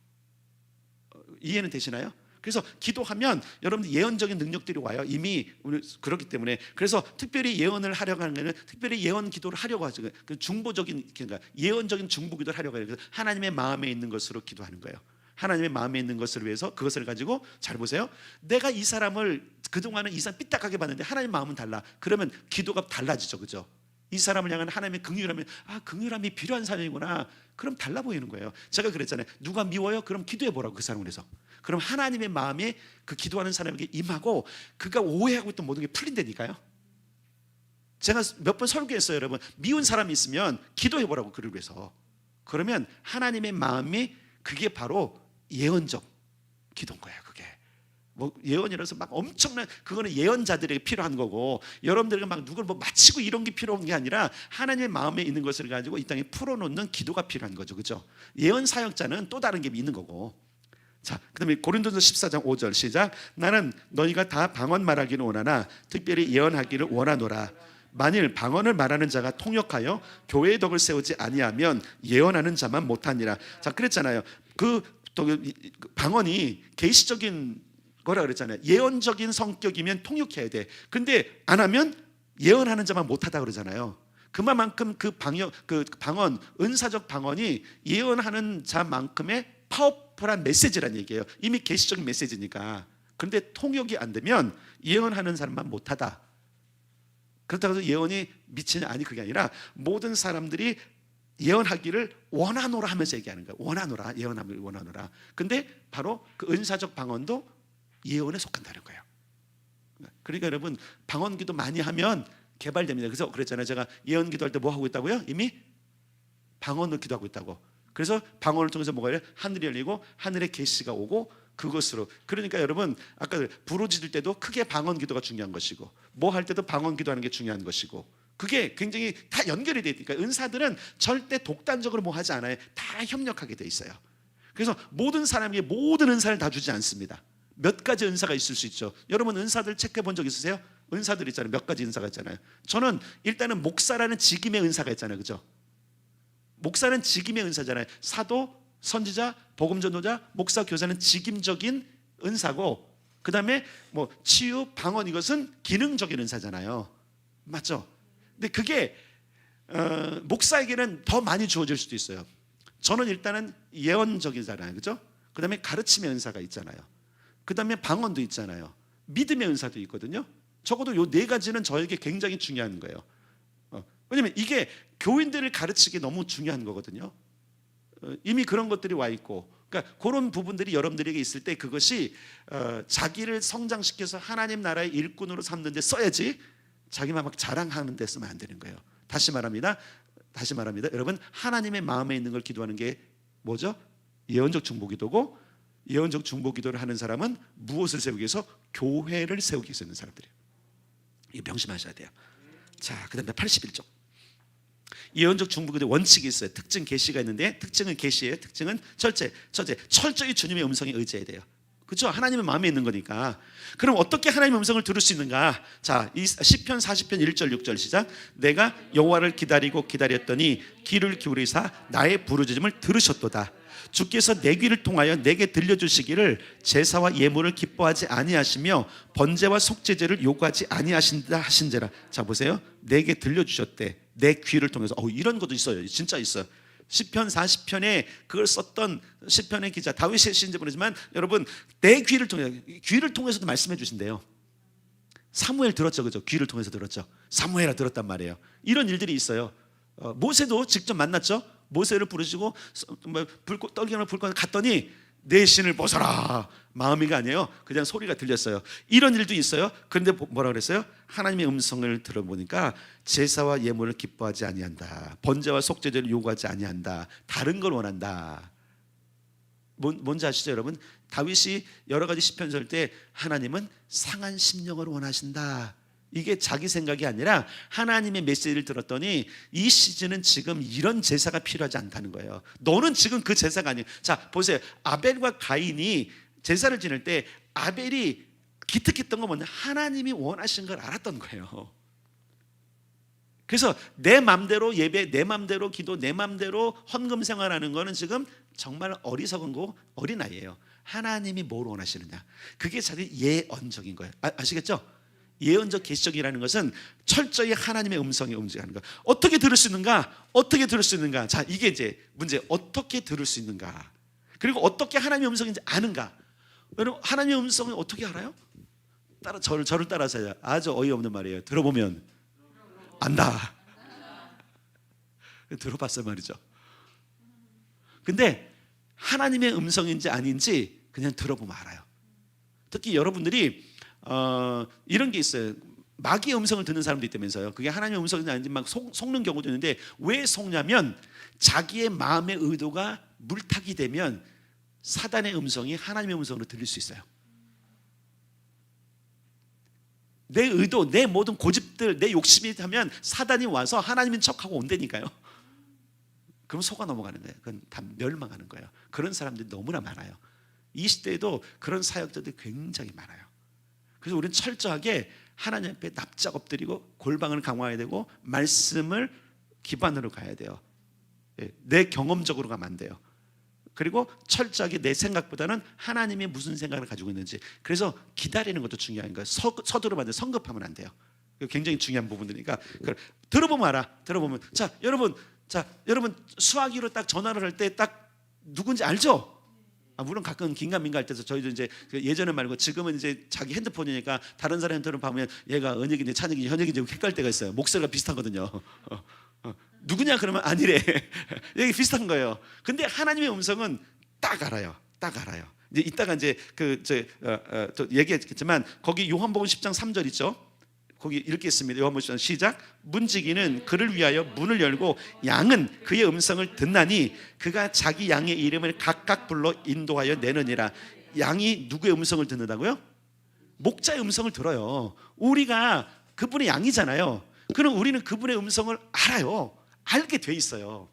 이해는 되시나요? 그래서 기도하면 여러분들 예언적인 능력들이 와요. 이미 그렇기 때문에. 그래서 특별히 예언을 하려고 하는 거는 특별히 예언 기도를 하려고 하죠. 그 중보적인, 그러니까 예언적인 중보 기도를 하려고 해요. 그래서 하나님의 마음에 있는 것으로 기도하는 거예요. 하나님의 마음에 있는 것을 위해서 그것을 가지고, 잘 보세요. 내가 이 사람을 그동안은 이 사람 삐딱하게 봤는데 하나님 마음은 달라. 그러면 기도가 달라지죠. 그죠? 이 사람을 향한 하나님의 긍휼함이, 긍휼함이 필요한 사람이구나. 그럼 달라 보이는 거예요. 제가 그랬잖아요. 누가 미워요? 그럼 기도해 보라고, 그 사람을 위해서. 그럼 하나님의 마음에 그 기도하는 사람에게 임하고 그가 오해하고 있던 모든 게 풀린다니까요. 제가 몇 번 설교했어요. 여러분, 미운 사람이 있으면 기도해 보라고, 그를 위해서. 그러면 하나님의 마음이, 그게 바로 예언적 기도인 거예요. 그게 뭐 예언이라서 막 엄청난, 그거는 예언자들에게 필요한 거고, 여러분들에게 막 누굴 뭐 마치고 이런 게 필요한 게 아니라 하나님의 마음에 있는 것을 가지고 이 땅에 풀어놓는 기도가 필요한 거죠. 그죠? 예언 사역자는 또 다른 게 있는 거고. 자, 그다음에 고린도서 14장 5절 시작. 나는 너희가 다 방언 말하기를 원하나 특별히 예언하기를 원하노라. 만일 방언을 말하는 자가 통역하여 교회의 덕을 세우지 아니하면 예언하는 자만 못하니라. 자, 그랬잖아요. 방언이 계시적인 거라 그랬잖아요. 예언적인 성격이면 통역해야 돼. 근데 안 하면 예언하는 자만 못하다 그러잖아요. 그만큼 그 방언, 은사적 방언이 예언하는 자만큼의 파워풀한 메시지란 얘기예요. 이미 계시적인 메시지니까. 그런데 통역이 안 되면 예언하는 사람만 못하다. 그렇다고 해서 예언이 미치냐? 아니, 그게 아니라 모든 사람들이 예언하기를 원하노라 하면서 얘기하는 거예요. 원하노라, 예언하기를 원하노라. 근데 바로 그 은사적 방언도 예언에 속한다는 거예요. 그러니까 여러분, 방언기도 많이 하면 개발됩니다. 그래서 그랬잖아요. 제가 예언기도 할 때 뭐 하고 있다고요? 이미 방언을 기도하고 있다고. 그래서 방언을 통해서 뭐가 열려? 하늘이 열리고 하늘의 계시가 오고, 그것으로. 그러니까 여러분, 아까 부르짖을 때도 크게 방언 기도가 중요한 것이고, 뭐 할 때도 방언 기도하는 게 중요한 것이고, 그게 굉장히 다 연결이 돼 있으니까. 은사들은 절대 독단적으로 뭐 하지 않아요. 다 협력하게 돼 있어요. 그래서 모든 사람에게 모든 은사를 다 주지 않습니다. 몇 가지 은사가 있을 수 있죠. 여러분 은사들 체크해 본 적 있으세요? 은사들 있잖아요. 몇 가지 은사가 있잖아요. 저는 일단은 목사라는 직임의 은사가 있잖아요. 그죠? 목사는 직임의 은사잖아요. 사도, 선지자, 복음전도자, 목사, 교사는 직임적인 은사고, 그 다음에 뭐 치유, 방언, 이것은 기능적인 은사잖아요. 맞죠? 근데 그게 목사에게는 더 많이 주어질 수도 있어요. 저는 일단은 예언적이잖아요. 그죠? 그 다음에 가르침의 은사가 있잖아요. 그 다음에 방언도 있잖아요. 믿음의 은사도 있거든요. 적어도 요 네 가지는 저에게 굉장히 중요한 거예요. 왜냐면 이게 교인들을 가르치기 너무 중요한 거거든요. 이미 그런 것들이 와 있고, 그러니까 그런 부분들이 여러분들에게 있을 때 그것이 자기를 성장시켜서 하나님 나라의 일꾼으로 삼는 데 써야지, 자기만 막 자랑하는 데 쓰면 안 되는 거예요. 다시 말합니다. 여러분, 하나님의 마음에 있는 걸 기도하는 게 뭐죠? 예언적 중보기도고, 예언적 중보기도를 하는 사람은 무엇을 세우기 위해서? 교회를 세우기 위해서 있는 사람들이에요. 이거 명심하셔야 돼요. 자, 그 다음에 81쪽. 예언적 중보기도 원칙이 있어요. 특징 계시가 있는데, 특징은 계시예요. 특징은 철저히 주님의 음성에 의지해야 돼요. 그렇죠? 하나님의 마음에 있는 거니까. 그럼 어떻게 하나님의 음성을 들을 수 있는가? 자, 이 시편 40편 1절 6절 시작. 내가 여호와를 기다렸더니 귀를 기울이사 나의 부르짖음을 들으셨도다. 주께서 내 귀를 통하여 내게 들려주시기를 제사와 예물을 기뻐하지 아니하시며 번제와 속죄제를 요구하지 아니하신다 하신지라. 자, 보세요. 내게 들려주셨대. 내 귀를 통해서. 이런 것도 있어요. 진짜 있어요. 시편 40편에 그걸 썼던 시편의 기자 다윗의 시인지 모르지만, 여러분, 내 귀를 통해서도 말씀해 주신대요. 사무엘 들었죠, 그죠? 귀를 통해서 들었죠. 사무엘아 들었단 말이에요. 이런 일들이 있어요. 모세도 직접 만났죠. 모세를 부르시고 떨기나 불꽃 갔더니 내 신을 벗어라, 마음이가 아니에요. 그냥 소리가 들렸어요. 이런 일도 있어요. 그런데 뭐라 그랬어요? 하나님의 음성을 들어보니까 제사와 예물을 기뻐하지 아니한다. 번제와 속죄제를 요구하지 아니한다. 다른 걸 원한다. 뭔지 아시죠, 여러분? 다윗이 여러 가지 시편 설 때 하나님은 상한 심령을 원하신다. 이게 자기 생각이 아니라 하나님의 메시지를 들었더니 이 시즌은 지금 이런 제사가 필요하지 않다는 거예요. 너는 지금 그 제사가 아니에요. 자, 보세요. 아벨과 가인이 제사를 지낼 때 아벨이 기특했던 건 뭐냐? 하나님이 원하신 걸 알았던 거예요. 그래서 내 맘대로 예배, 내 맘대로 기도, 내 맘대로 헌금 생활하는 거는 지금 정말 어리석은 거, 어린아이예요. 하나님이 뭘 원하시느냐? 그게 자기 예언적인 거예요. 아시겠죠? 예언적 계시적이라는 것은 철저히 하나님의 음성에 움직이는 거. 어떻게 들을 수 있는가? 어떻게 들을 수 있는가? 자, 이게 이제 문제. 어떻게 들을 수 있는가? 그리고 어떻게 하나님의 음성인지 아는가? 여러분, 하나님의 음성을 어떻게 알아요? 저를 따라서. 아주 어이없는 말이에요. 들어보면 안다. 들어봤어요 말이죠. 근데 하나님의 음성인지 아닌지 그냥 들어보면 알아요. 특히 여러분들이 이런 게 있어요. 마귀의 음성을 듣는 사람도 있다면서요. 그게 하나님의 음성인지 아닌지 막 속는 경우도 있는데, 왜 속냐면 자기의 마음의 의도가 물타기 되면 사단의 음성이 하나님의 음성으로 들릴 수 있어요. 내 의도, 내 모든 고집들, 내 욕심이 하면 사단이 와서 하나님인 척하고 온다니까요. 그럼 속아 넘어가는 거예요. 그건 다 멸망하는 거예요. 그런 사람들이 너무나 많아요. 이 시대에도 그런 사역자들이 굉장히 많아요. 그래서 우리는 철저하게 하나님 앞에 납작 엎드리고 골방을 강화해야 되고 말씀을 기반으로 가야 돼요. 내 경험적으로 가면 안 돼요. 그리고 철저하게 내 생각보다는 하나님이 무슨 생각을 가지고 있는지. 그래서 기다리는 것도 중요한 거예요. 서두르면 안 돼요. 성급하면 안 돼요. 굉장히 중요한 부분이니까 들어보면 알아. 들어보면 여러분 수화기로 딱 전화를 할 때 딱 누군지 알죠? 물론 가끔 긴가민가 할 때도 저희도 이제 예전에 말고 지금은 이제 자기 핸드폰이니까 다른 사람 핸드폰 보면 얘가 은혁인지 찬혁인지 현혁인지 헷갈릴 때가 있어요. 목소리가 비슷하거든요. 누구냐 그러면 아니래. 여기 비슷한 거예요. 근데 하나님의 음성은 딱 알아요. 딱 알아요. 이제 이따가 이제 또 얘기했겠지만 거기 요한복음 10장 3절 있죠? 거기 읽겠습니다. 요한복음 10장 시작. 문지기는 그를 위하여 문을 열고 양은 그의 음성을 듣나니 그가 자기 양의 이름을 각각 불러 인도하여 내느니라. 양이 누구의 음성을 듣는다고요? 목자의 음성을 들어요. 우리가 그분의 양이잖아요. 그럼 우리는 그분의 음성을 알아요. 알게 돼 있어요.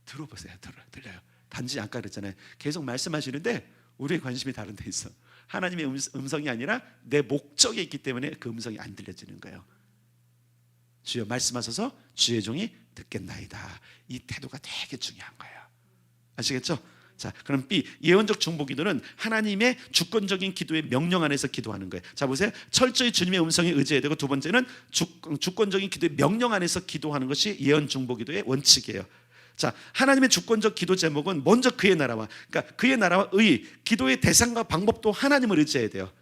들어보세요. 들려요. 단지 아까 그랬잖아요. 계속 말씀하시는데 우리의 관심이 다른 데 있어. 하나님의 음성이 아니라 내 목적에 있기 때문에 그 음성이 안 들려지는 거예요. 주여 말씀하셔서 주의 종이 듣겠나이다. 이 태도가 되게 중요한 거예요. 아시겠죠? 자, 그럼 B, 예언적 중보 기도는 하나님의 주권적인 기도의 명령 안에서 기도하는 거예요. 자, 보세요. 철저히 주님의 음성에 의지해야 되고, 두 번째는 주권적인 기도의 명령 안에서 기도하는 것이 예언 중보 기도의 원칙이에요. 자, 하나님의 주권적 기도 제목은 먼저 그의 나라와, 그러니까 그의 나라와 의, 기도의 대상과 방법도 하나님을 의지해야 돼요.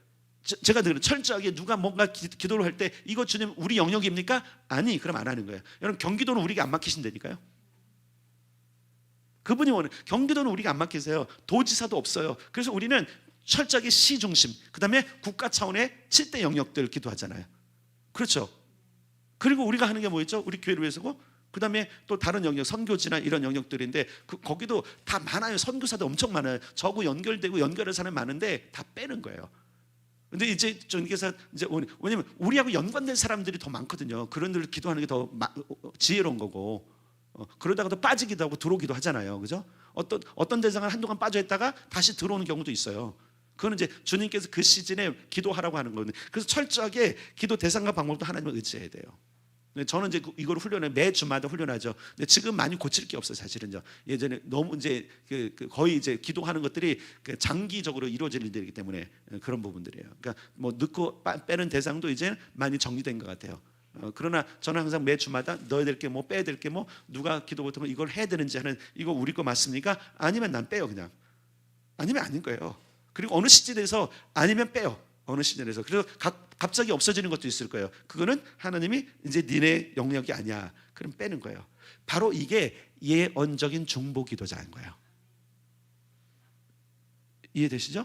제가 늘 철저하게 누가 뭔가 기도를 할 때 이거 주님 우리 영역입니까? 아니, 그럼 안 하는 거예요. 여러분, 경기도는 우리가 안 맡기신다니까요. 그분이 원해. 경기도는 우리가 안 맡기세요. 도지사도 없어요. 그래서 우리는 철저하게 시 중심, 그 다음에 국가 차원의 7대 영역들 기도하잖아요. 그렇죠. 그리고 우리가 하는 게 뭐였죠? 우리 교회를 위해서고, 그 다음에 또 다른 영역, 선교지나 이런 영역들인데 거기도 다 많아요. 선교사도 엄청 많아요. 저하고 연결되고 연결할 사람이 많은데 다 빼는 거예요. 근데 이제 전교사 이제 왜냐면 우리하고 연관된 사람들이 더 많거든요. 그런 들 기도하는 게 더 지혜로운 거고, 그러다가 또 빠지기도 하고 들어오기도 하잖아요. 그죠? 어떤 대상을 한동안 빠져 있다가 다시 들어오는 경우도 있어요. 그거는 이제 주님께서 그 시즌에 기도하라고 하는 거거든요. 그래서 철저하게 기도 대상과 방법도 하나님을 의지해야 돼요. 저는 이제 이걸 훈련을 매 주마다 훈련하죠. 근데 지금 많이 고칠 게 없어요, 사실은요. 예전에 너무 이제 거의 이제 기도하는 것들이 장기적으로 이루어질 일들이기 때문에 그런 부분들이에요. 그러니까 뭐 넣고 빼는 대상도 이제 많이 정리된 것 같아요. 그러나 저는 항상 매 주마다 넣어야 될 게 뭐, 빼야 될 게 뭐, 누가 기도 못하면 이걸 해야 되는지 하는, 이거 우리 거 맞습니까? 아니면 난 빼요, 그냥. 아니면 아닌 거예요. 그리고 어느 시즌에서 아니면 빼요. 어느 시즌에서. 그래서 갑자기 없어지는 것도 있을 거예요. 그거는 하나님이 이제 니네 영역이 아니야, 그럼 빼는 거예요. 바로 이게 예언적인 중보 기도자인 거예요. 이해되시죠?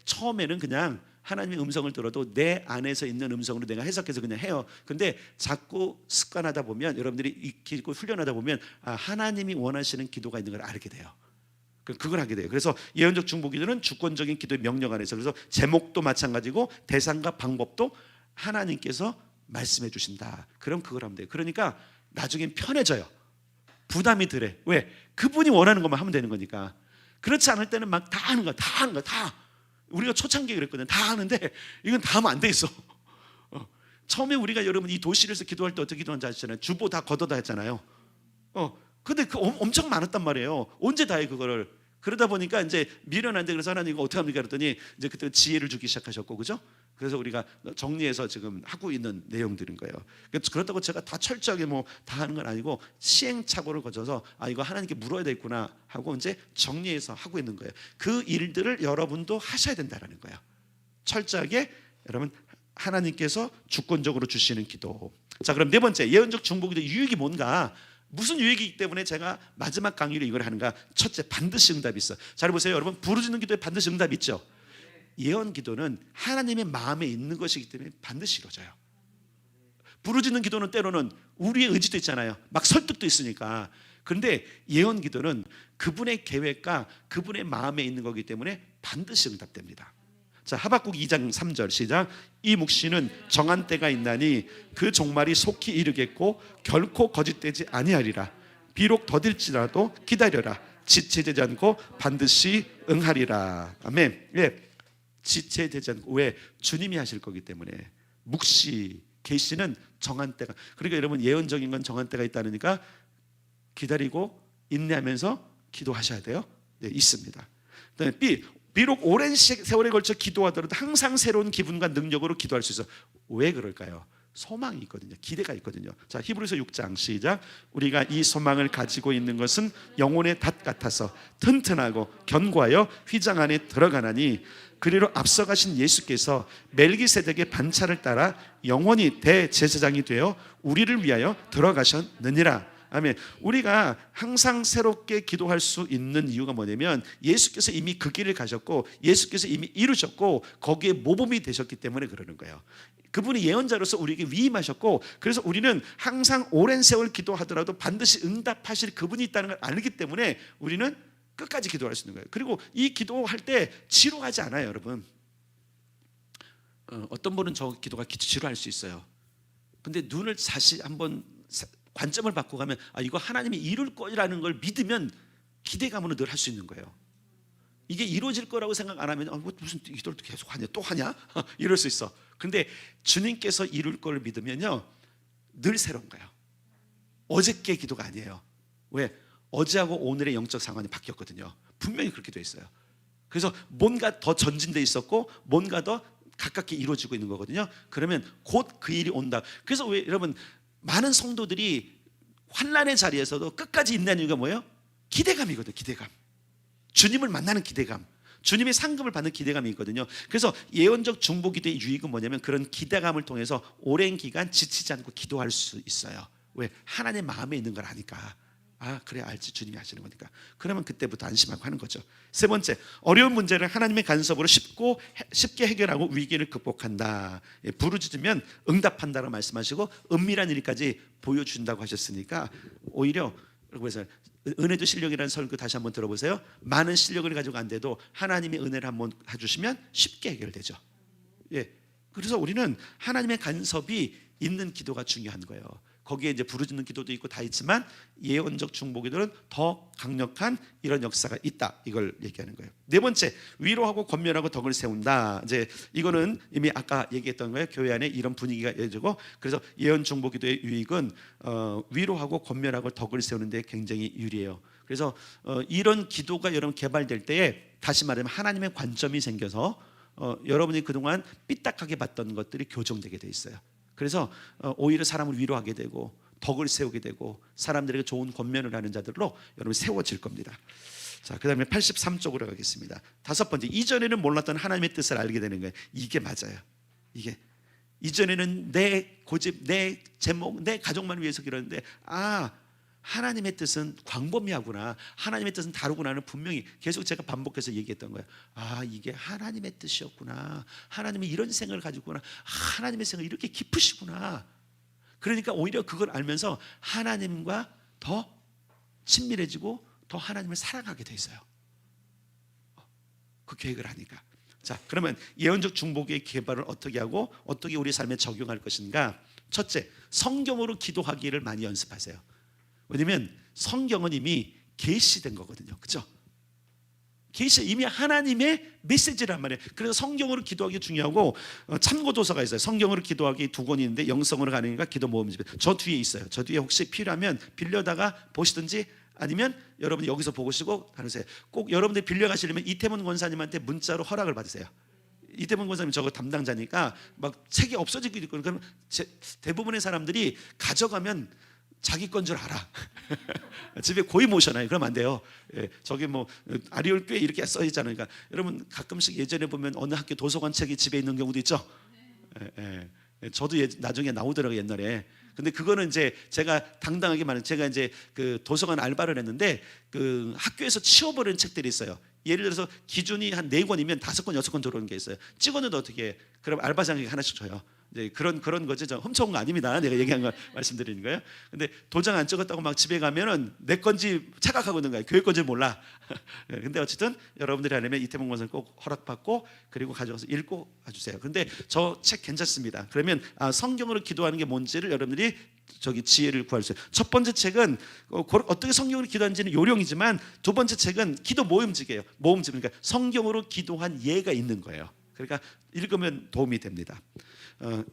처음에는 그냥 하나님의 음성을 들어도 내 안에서 있는 음성으로 내가 해석해서 그냥 해요. 근데 자꾸 습관하다 보면, 여러분들이 익히고 훈련하다 보면 하나님이 원하시는 기도가 있는 걸 알게 돼요. 그걸 하게 돼요. 그래서 예언적 중보 기도는 주권적인 기도의 명령 안에서, 그래서 제목도 마찬가지고 대상과 방법도 하나님께서 말씀해 주신다. 그럼 그걸 하면 돼요. 그러니까 나중엔 편해져요. 부담이 덜해. 왜? 그분이 원하는 것만 하면 되는 거니까. 그렇지 않을 때는 막 다 하는 거야. 다 하는 거야. 다. 우리가 초창기에 그랬거든요. 다 하는데 이건 다 하면 안 돼 있어. 처음에 우리가 여러분 이 도시에서 기도할 때 어떻게 기도하는지 아시잖아요. 주보 다 걷어다 했잖아요. 근데 엄청 많았단 말이에요. 언제 다 해 그거를. 그러다 보니까 이제 미련한데, 그래서 하나님 이거 어떻게 합니까 그랬더니 이제 그때 지혜를 주기 시작하셨고, 그죠? 그래서 우리가 정리해서 지금 하고 있는 내용들인 거예요. 그렇다고 제가 다 철저하게 뭐 다 하는 건 아니고 시행착오를 거쳐서 이거 하나님께 물어야 되겠구나 하고 이제 정리해서 하고 있는 거예요. 그 일들을 여러분도 하셔야 된다는 거예요. 철저하게 여러분 하나님께서 주권적으로 주시는 기도. 자, 그럼 네 번째, 예언적 중보 기도 유익이 뭔가? 무슨 유익이기 때문에 제가 마지막 강의로 이걸 하는가? 첫째, 반드시 응답이 있어. 잘 보세요, 여러분. 부르짖는 기도에 반드시 응답이 있죠. 예언 기도는 하나님의 마음에 있는 것이기 때문에 반드시 이루어져요. 부르짖는 기도는 때로는 우리의 의지도 있잖아요. 막 설득도 있으니까. 그런데 예언 기도는 그분의 계획과 그분의 마음에 있는 거기 때문에 반드시 응답됩니다. 자, 하박국 2장 3절 시작. 이 묵시는 정한 때가 있나니 그 종말이 속히 이르겠고 결코 거짓되지 아니하리라. 비록 더딜지라도 기다려라. 지체되지 않고 반드시 응하리라. 아멘. 예, 지체되지 않고. 왜? 주님이 하실 거기 때문에. 묵시, 계시는 정한 때가. 그러니까 여러분, 예언적인 건 정한 때가 있다니까 기다리고 인내하면서 기도하셔야 돼요. 네, 있습니다. 그다음에 B, 비록 오랜 세월에 걸쳐 기도하더라도 항상 새로운 기분과 능력으로 기도할 수 있어. 왜 그럴까요? 소망이 있거든요. 기대가 있거든요. 자, 히브리서 6장 시작. 우리가 이 소망을 가지고 있는 것은 영혼의 닷 같아서 튼튼하고 견고하여 휘장 안에 들어가나니 그리로 앞서가신 예수께서 멜기세덱의 반차를 따라 영원히 대제사장이 되어 우리를 위하여 들어가셨느니라. 아멘. 우리가 항상 새롭게 기도할 수 있는 이유가 뭐냐면 예수께서 이미 그 길을 가셨고 예수께서 이미 이루셨고 거기에 모범이 되셨기 때문에 그러는 거예요. 그분이 예언자로서 우리에게 위임하셨고, 그래서 우리는 항상 오랜 세월 기도하더라도 반드시 응답하실 그분이 있다는 걸 알기 때문에 우리는 끝까지 기도할 수 있는 거예요. 그리고 이 기도할 때 지루하지 않아요, 여러분. 어떤 분은 저 기도가 지루할 수 있어요. 근데 눈을 다시 한번 관점을 바꾸고 가면 이거 하나님이 이룰 거라는 걸 믿으면 기대감으로 늘 할 수 있는 거예요. 이게 이루어질 거라고 생각 안 하면 뭐 무슨 기도를 계속 하냐, 또 하냐 이럴 수 있어. 근데 주님께서 이룰 걸 믿으면요 늘 새로운 거예요. 어저께 기도가 아니에요. 왜? 어제하고 오늘의 영적 상황이 바뀌었거든요. 분명히 그렇게 돼 있어요. 그래서 뭔가 더 전진돼 있었고 뭔가 더 가깝게 이루어지고 있는 거거든요. 그러면 곧 그 일이 온다. 그래서 왜 여러분 많은 성도들이 환난의 자리에서도 끝까지 있는 이유가 뭐예요? 기대감이거든요. 기대감. 주님을 만나는 기대감, 주님의 상급을 받는 기대감이 있거든요. 그래서 예언적 중보기도의 유익은 뭐냐면 그런 기대감을 통해서 오랜 기간 지치지 않고 기도할 수 있어요. 왜? 하나님의 마음에 있는 걸 아니까. 아 그래 알지, 주님이 하시는 거니까. 그러면 그때부터 안심하고 하는 거죠. 세 번째, 어려운 문제를 하나님의 간섭으로 쉽게 해결하고 위기를 극복한다. 부르짖으면 응답한다고 말씀하시고 은밀한 일까지 보여준다고 하셨으니까 오히려 그래서 은혜도 실력이라는 설교 다시 한번 들어보세요. 많은 실력을 가지고 안 돼도 하나님의 은혜를 한번 해주시면 쉽게 해결되죠. 예, 그래서 우리는 하나님의 간섭이 있는 기도가 중요한 거예요. 거기에 이제 부르짖는 기도도 있고 다 있지만 예언적 중보기도는 더 강력한 이런 역사가 있다. 이걸 얘기하는 거예요. 네 번째, 위로하고 권면하고 덕을 세운다. 이제 이거는 이미 아까 얘기했던 거예요. 교회 안에 이런 분위기가 예지고 그래서 예언 중보기도의 유익은 위로하고 권면하고 덕을 세우는 데 굉장히 유리해요. 그래서 이런 기도가 여러분 개발될 때에 다시 말하면 하나님의 관점이 생겨서 여러분이 그동안 삐딱하게 봤던 것들이 교정되게 돼 있어요. 그래서 오히려 사람을 위로하게 되고 덕을 세우게 되고 사람들에게 좋은 권면을 하는 자들로 여러분 세워질 겁니다. 자, 그 다음에 83쪽으로 가겠습니다. 다섯 번째, 이전에는 몰랐던 하나님의 뜻을 알게 되는 거예요. 이게 맞아요. 이게 이전에는 내 고집, 내 제목, 내 가족만 위해서 기도했는데 하나님의 뜻은 광범위하구나, 하나님의 뜻은 다르구나는 분명히 계속 제가 반복해서 얘기했던 거예요. 이게 하나님의 뜻이었구나, 하나님이 이런 생각을 가지고구나, 하나님의 생각이 이렇게 깊으시구나. 그러니까 오히려 그걸 알면서 하나님과 더 친밀해지고 더 하나님을 사랑하게 돼 있어요. 그 계획을 하니까. 자, 그러면 예언적 중보기의 개발을 어떻게 하고 어떻게 우리 삶에 적용할 것인가? 첫째, 성경으로 기도하기를 많이 연습하세요. 왜냐면 성경은 이미 계시된 거거든요. 그렇죠? 계시, 이미 하나님의 메시지란 말이에요. 그래서 성경으로 기도하기 중요하고 참고 도서가 있어요. 성경으로 기도하기 2권이 있는데 영성으로 가능인가 기도 모음집, 저 뒤에 있어요. 저 뒤에 혹시 필요하면 빌려다가 보시든지 아니면 여러분 여기서 보시고 가세요. 꼭 여러분들이 빌려가시려면 이태문 권사님한테 문자로 허락을 받으세요. 이태문 권사님 저거 담당자니까 막 책이 없어지고 있고, 그러면 대부분의 사람들이 가져가면 자기 건 줄 알아. 집에 고이 모셔놔요. 그러면 안 돼요. 예, 저기 뭐 아리올 꽤 이렇게 써 있잖아요. 그러니까 여러분 가끔씩 예전에 보면 어느 학교 도서관 책이 집에 있는 경우도 있죠. 저도 나중에 나오더라고요, 옛날에. 근데 그거는 이제 제가 당당하게 말하면 제가 이제 그 도서관 알바를 했는데 그 학교에서 치워버리는 책들이 있어요. 예를 들어서 기준이 한 4권이면 5권, 6권 들어오는 게 있어요. 찍어놓도 어떻게 해? 그럼 알바장에게 하나씩 줘요. 이제 그런 거죠. 저 훔쳐온 거 아닙니다. 내가 얘기한 거 말씀드리는 거예요. 근데 도장 안 찍었다고 막 집에 가면은 내 건지 착각하고 있는 거예요. 교회 건지 몰라. 근데 어쨌든 여러분들이 아니면 이태문 권사님 꼭 허락받고 그리고 가져가서 읽고 가주세요. 근데 저 책 괜찮습니다. 그러면 성경으로 기도하는 게 뭔지를 여러분들이 저기 지혜를 구할 수 있어요. 첫 번째 책은 어떻게 성경으로 기도하는지는 요령이지만 두 번째 책은 기도 모음집이에요. 모음집, 그러니까 성경으로 기도한 예가 있는 거예요. 그러니까 읽으면 도움이 됩니다.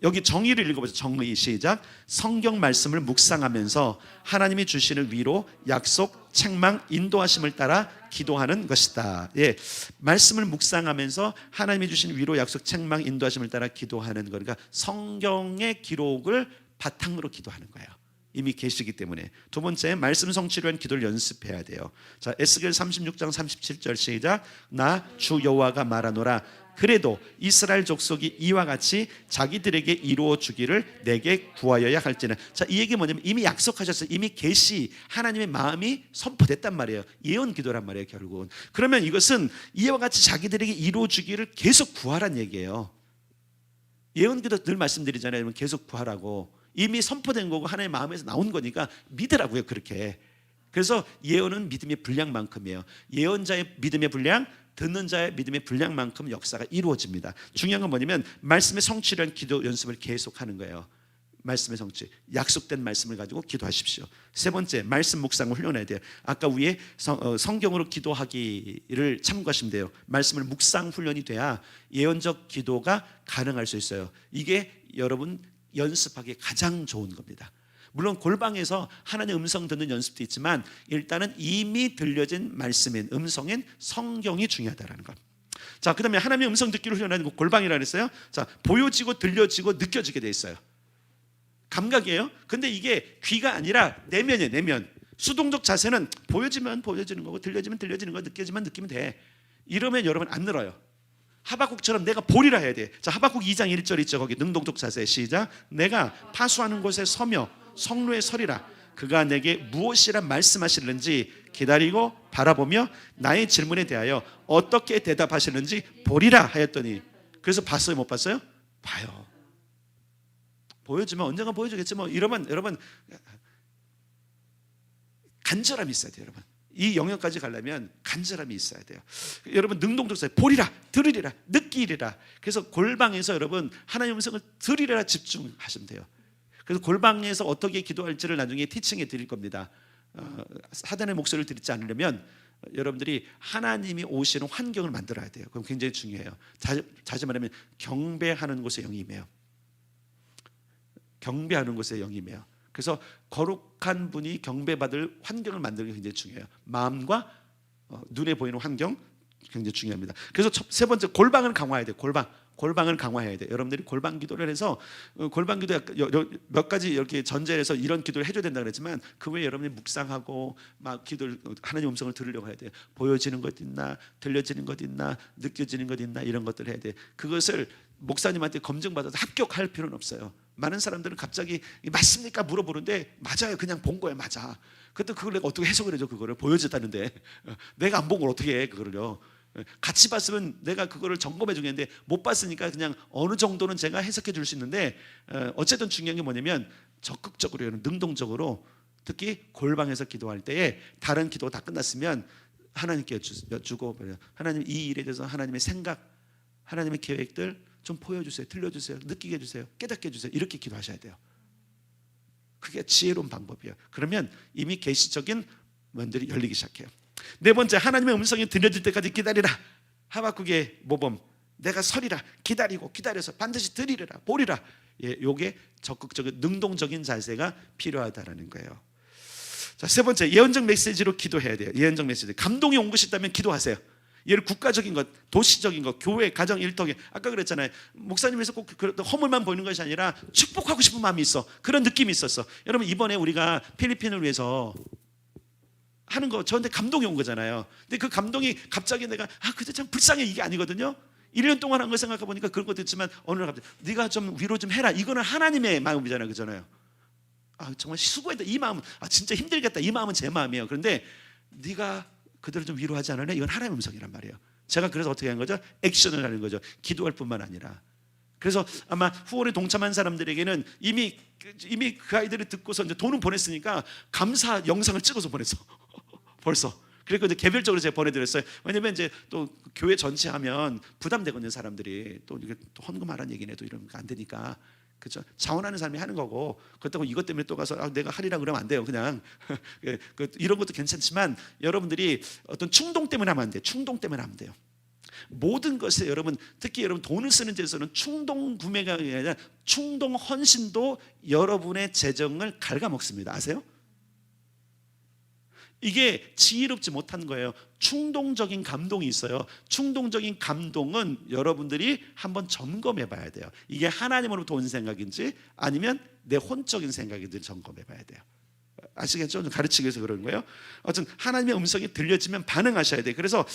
여기 정의를 읽어보죠. 정의, 시작. 성경 말씀을 묵상하면서 하나님이 주시는 위로, 약속, 책망, 인도하심을 따라 기도하는 것이다. 예, 말씀을 묵상하면서 하나님이 주시는 위로, 약속, 책망, 인도하심을 따라 기도하는 거. 그러니까 성경의 기록을 바탕으로 기도하는 거예요. 이미 계시기 때문에. 두 번째, 말씀 성취를 위한 기도를 연습해야 돼요. 자, 에스겔 36장 37절 시작. 나 주 여호와가 말하노라. 그래도 이스라엘 족속이 이와 같이 자기들에게 이루어 주기를 내게 구하여야 할지는. 자, 이 얘기 뭐냐면 이미 약속하셨어요. 이미 계시, 하나님의 마음이 선포됐단 말이에요. 예언 기도란 말이에요, 결국은. 그러면 이것은 이와 같이 자기들에게 이루어 주기를 계속 구하란 얘기예요. 예언 기도 늘 말씀드리잖아요. 계속 구하라고. 이미 선포된 거고 하나님의 마음에서 나온 거니까 믿으라고요, 그렇게. 그래서 예언은 믿음의 분량만큼이에요. 예언자의 믿음의 분량, 듣는 자의 믿음의 분량만큼 역사가 이루어집니다. 중요한 건 뭐냐면 말씀의 성취를 위한 기도 연습을 계속하는 거예요. 말씀의 성취, 약속된 말씀을 가지고 기도하십시오. 세 번째, 말씀 묵상을 훈련해야 돼요. 아까 위에 성경으로 기도하기를 참고하시면 돼요. 말씀을 묵상 훈련이 돼야 예언적 기도가 가능할 수 있어요. 이게 여러분 연습하기 가장 좋은 겁니다. 물론 골방에서 하나님의 음성 듣는 연습도 있지만 일단은 이미 들려진 말씀인 음성인 성경이 중요하다라는 것. 자, 그다음에 하나님의 음성 듣기를 훈련하는 골방이라 그랬어요. 자, 보여지고 들려지고 느껴지게 돼 있어요. 감각이에요. 근데 이게 귀가 아니라 내면이에요. 내면. 수동적 자세는 보여지면 보여지는 거고 들려지면 들려지는 거, 느껴지면 느끼면 돼. 이러면 여러분 안 늘어요. 하박국처럼 내가 보리라 해야 돼. 자, 하박국 2장 1절 있죠. 거기 능동적 자세 시작. 내가 파수하는 곳에 서며 성루에 서리라. 그가 내게 무엇이라 말씀하시는지 기다리고 바라보며 나의 질문에 대하여 어떻게 대답하시는지 보리라 하였더니. 그래서 봤어요, 못 봤어요? 봐요. 보여주면 언젠가 보여주겠지 뭐. 이러면 여러분 간절함이 있어야 돼요. 여러분 이 영역까지 가려면 간절함이 있어야 돼요. 여러분 능동적 자세, 보리라, 들으리라, 느끼리라. 그래서 골방에서 여러분 하나님의 음성을 들으리라 집중하시면 돼요. 그래서 골방에서 어떻게 기도할지를 나중에 티칭해 드릴 겁니다. 사단의 목소리를 듣지 않으려면 여러분들이 하나님이 오시는 환경을 만들어야 돼요. 그럼 굉장히 중요해요. 다시 말하면 경배하는 곳에 영이 임해요. 경배하는 곳에 영이 임해요. 그래서 거룩한 분이 경배받을 환경을 만드는 게 굉장히 중요해요. 마음과 눈에 보이는 환경 굉장히 중요합니다. 그래서 세 번째, 골방을 강화해야 돼요. 골방을 강화해야 돼요. 여러분들이 골방 기도를 해서 골방 기도 몇 가지 이렇게 전제해서 이런 기도를 해줘야 된다 그랬지만 그 외에 여러분이 묵상하고 막 기도를 하나님의 음성을 들으려고 해야 돼요. 보여지는 것 있나, 들려지는 것 있나, 느껴지는 것 있나, 이런 것들을 해야 돼요. 그것을 목사님한테 검증받아서 합격할 필요는 없어요. 많은 사람들은 갑자기 맞습니까 물어보는데 맞아요, 그냥 본 거예요, 맞아. 그때 그걸 내가 어떻게 해석을 해줘? 그거를 보여줬다는데 내가 안 본 걸 어떻게 해? 그거를요. 같이 봤으면 내가 그거를 점검해 주겠는데 못 봤으니까 그냥 어느 정도는 제가 해석해 줄 수 있는데 어쨌든 중요한 게 뭐냐면 적극적으로, 능동적으로, 특히 골방에서 기도할 때에 다른 기도가 다 끝났으면 하나님께 여쭈고, 하나님 이 일에 대해서 하나님의 생각, 하나님의 계획들 좀 보여주세요, 들려주세요, 느끼게 해주세요, 깨닫게 해주세요. 이렇게 기도하셔야 돼요. 그게 지혜로운 방법이에요. 그러면 이미 계시적인 문들이 열리기 시작해요. 네 번째, 하나님의 음성이 들려질 때까지 기다리라. 하박국의 모범, 내가 서리라, 기다리고 기다려서 반드시 들으리라, 보리라. 요게 적극적인 능동적인 자세가 필요하다라는 거예요. 자, 세 번째, 예언적 메시지로 기도해야 돼요. 예언적 메시지. 감동이 온 것이 있다면 기도하세요. 예를 국가적인 것, 도시적인 것, 교회, 가정, 일터에 아까 그랬잖아요. 목사님에서 꼭 허물만 보이는 것이 아니라 축복하고 싶은 마음이 있어. 그런 느낌이 있었어. 여러분 이번에 우리가 필리핀을 위해서 하는 거 저한테 감동이 온 거잖아요. 근데 그 감동이 갑자기 내가 그때 참 불쌍해, 이게 아니거든요. 1년 동안 한 걸 생각해 보니까 그런 것도 있지만 어느 날 갑자기 네가 좀 위로 좀 해라. 이거는 하나님의 마음이잖아요, 그잖아요. 정말 수고했다, 이 마음은 진짜 힘들겠다, 이 마음은 제 마음이에요. 그런데 네가 그들을 좀 위로하지 않을래? 이건 하나님의 음성이란 말이에요. 제가 그래서 어떻게 한 거죠? 액션을 하는 거죠. 기도할 뿐만 아니라. 그래서 아마 후원에 동참한 사람들에게는 이미 그 아이들을 듣고서 이제 돈은 보냈으니까 감사 영상을 찍어서 보냈어. 벌써. 그리고 이제 개별적으로 제가 보내드렸어요. 왜냐면 이제 또 교회 전체 하면 부담되거든요. 사람들이 또 이게 또 헌금하라는 얘기네, 또 이러면 안 되니까. 그렇죠? 자원하는 사람이 하는 거고, 그렇다고 이것 때문에 또 가서 내가 하리라 그러면 안 돼요. 그냥 이런 것도 괜찮지만 여러분들이 어떤 충동 때문에 하면 안 돼요. 충동 때문에 하면 돼요. 모든 것에 여러분, 특히 여러분 돈을 쓰는 데서는 충동 구매가 아니라 충동 헌신도 여러분의 재정을 갉아먹습니다. 아세요? 이게 지혜롭지 못한 거예요. 충동적인 감동이 있어요. 충동적인 감동은 여러분들이 한번 점검해 봐야 돼요. 이게 하나님으로부터 온 생각인지 아니면 내 혼적인 생각인지 점검해 봐야 돼요. 아시겠죠? 좀 가르치기 위해서 그런 거예요. 어쨌든 하나님의 음성이 들려지면 반응하셔야 돼요. 그래서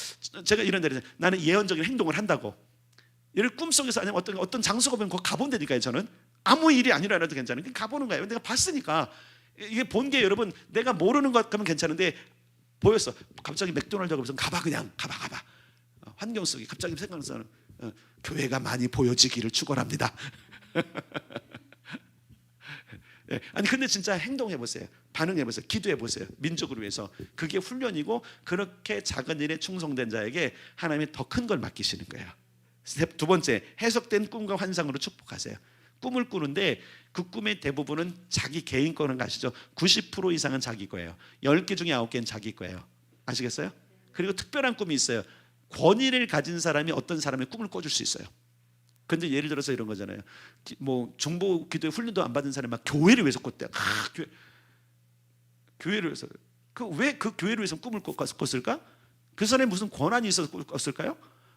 제가 이런 데를, 나는 예언적인 행동을 한다고, 예를 꿈속에서 아니면 어떤 장소가 보면 거기 가본다니까요. 저는 아무 일이 아니라도 괜찮아요. 그냥 가보는 거예요. 내가 봤으니까. 이게 본 게 여러분, 내가 모르는 것 같으면 괜찮은데 보였어. 갑자기 맥도날드 가면서 가봐, 그냥 가봐. 환경 속에 갑자기 생각나서 교회가 많이 보여지기를 축원합니다. 아니 근데 진짜 행동해 보세요. 반응해 보세요. 기도해 보세요. 민족을 위해서. 그게 훈련이고, 그렇게 작은 일에 충성된 자에게 하나님이 더 큰 걸 맡기시는 거예요. 두 번째, 해석된 꿈과 환상으로 축복하세요. 꿈을 꾸는데 그 꿈의 대부분은 자기 개인 거는 거 아시죠? 90% 이상은 자기 거예요. 10개 중에 9개는 자기 거예요. 아시겠어요? 그리고 특별한 꿈이 있어요. 권위를 가진 사람이 어떤 사람의 꿈을 꿔줄 수 있어요. 근데 예를 들어서 이런 거잖아요. 뭐 중보 기도에 훈련도 안 받은 사람이 막 교회를 위해서 꿨대요. 교회를 위해서. 왜 그 교회를 위해서 꿈을 꿨을까? 그 사람이 무슨 권한이 있어서 꿨을까요?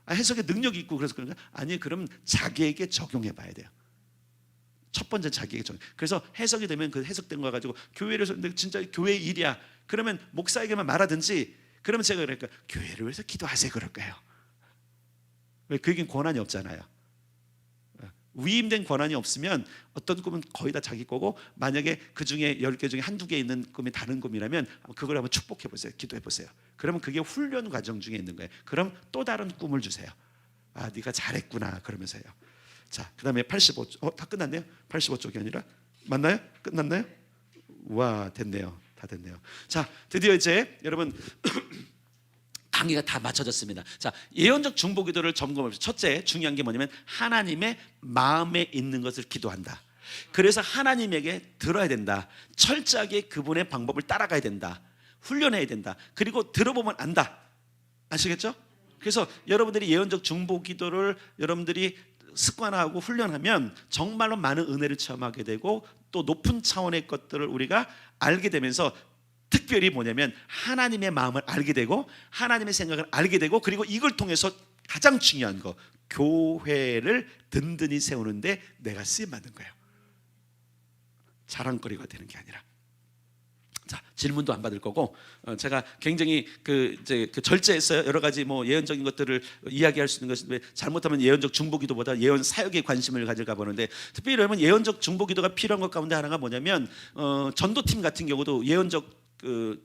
해석의 능력이 있고 그래서 그런가? 아니, 그럼 자기에게 적용해 봐야 돼요. 첫 번째 자기에게 적용. 그래서 해석이 되면 그 해석된 거 가지고 교회를 위해서 진짜 교회 일이야. 그러면 목사에게만 말하든지, 그러면 제가 그러니까 교회를 위해서 기도하세요 그럴 거예요. 왜? 그에겐 권한이 없잖아요. 위임된 권한이 없으면 어떤 꿈은 거의 다 자기 거고, 만약에 그 중에 10개 중에 한두 개 있는 꿈이 다른 꿈이라면 그걸 한번 축복해 보세요. 기도해 보세요. 그러면 그게 훈련 과정 중에 있는 거예요. 그럼 또 다른 꿈을 주세요. 아, 네가 잘했구나 그러면서요. 자, 그 다음에 85쪽. 다 끝났네요. 85쪽이 아니라 맞나요? 끝났나요? 와, 됐네요. 다 됐네요. 자, 드디어 이제 여러분 강의가 다 맞춰졌습니다. 자, 예언적 중보 기도를 점검합시다. 첫째 중요한 게 뭐냐면 하나님의 마음에 있는 것을 기도한다. 그래서 하나님에게 들어야 된다. 철저하게 그분의 방법을 따라가야 된다. 훈련해야 된다. 그리고 들어보면 안다. 아시겠죠? 그래서 여러분들이 예언적 중보 기도를 여러분들이 습관화하고 훈련하면 정말로 많은 은혜를 체험하게 되고, 또 높은 차원의 것들을 우리가 알게 되면서, 특별히 뭐냐면 하나님의 마음을 알게 되고 하나님의 생각을 알게 되고, 그리고 이걸 통해서 가장 중요한 거, 교회를 든든히 세우는데 내가 쓰임받는 거예요. 자랑거리가 되는 게 아니라. 자, 질문도 안 받을 거고, 제가 굉장히 그 절제했어요. 여러 가지 뭐 예언적인 것들을 이야기할 수 있는 것인데, 잘못하면 예언적 중보기도보다 예언 사역에 관심을 가질까 보는데, 특별히 여러분 예언적 중보기도가 필요한 것 가운데 하나가 뭐냐면 전도팀 같은 경우도 예언적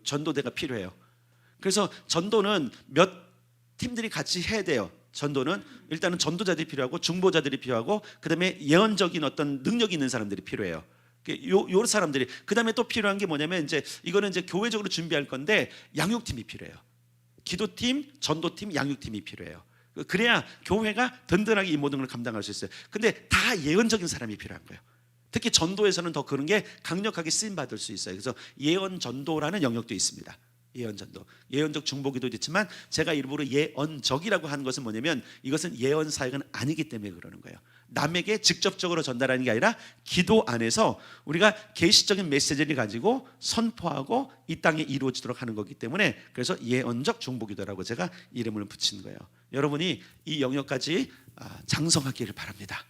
전도대가 필요해요. 그래서 전도는 몇 팀들이 같이 해야 돼요. 전도는 일단은 전도자들이 필요하고 중보자들이 필요하고, 그 다음에 예언적인 어떤 능력이 있는 사람들이 필요해요. 요 사람들이. 그 다음에 또 필요한 게 뭐냐면, 이거는 교회적으로 준비할 건데 양육팀이 필요해요. 기도팀, 전도팀, 양육팀이 필요해요. 그래야 교회가 든든하게 이 모든 걸 감당할 수 있어요. 근데 다 예언적인 사람이 필요한 거예요. 특히 전도에서는 더 그런 게 강력하게 쓰임 받을 수 있어요. 그래서 예언 전도라는 영역도 있습니다. 예언 전도, 예언적 중보기도도 있지만, 제가 일부러 예언적이라고 하는 것은 뭐냐면, 이것은 예언 사역은 아니기 때문에 그러는 거예요. 남에게 직접적으로 전달하는 게 아니라 기도 안에서 우리가 계시적인 메시지를 가지고 선포하고 이 땅에 이루어지도록 하는 거기 때문에, 그래서 예언적 중보기도라고 제가 이름을 붙인 거예요. 여러분이 이 영역까지 장성하기를 바랍니다.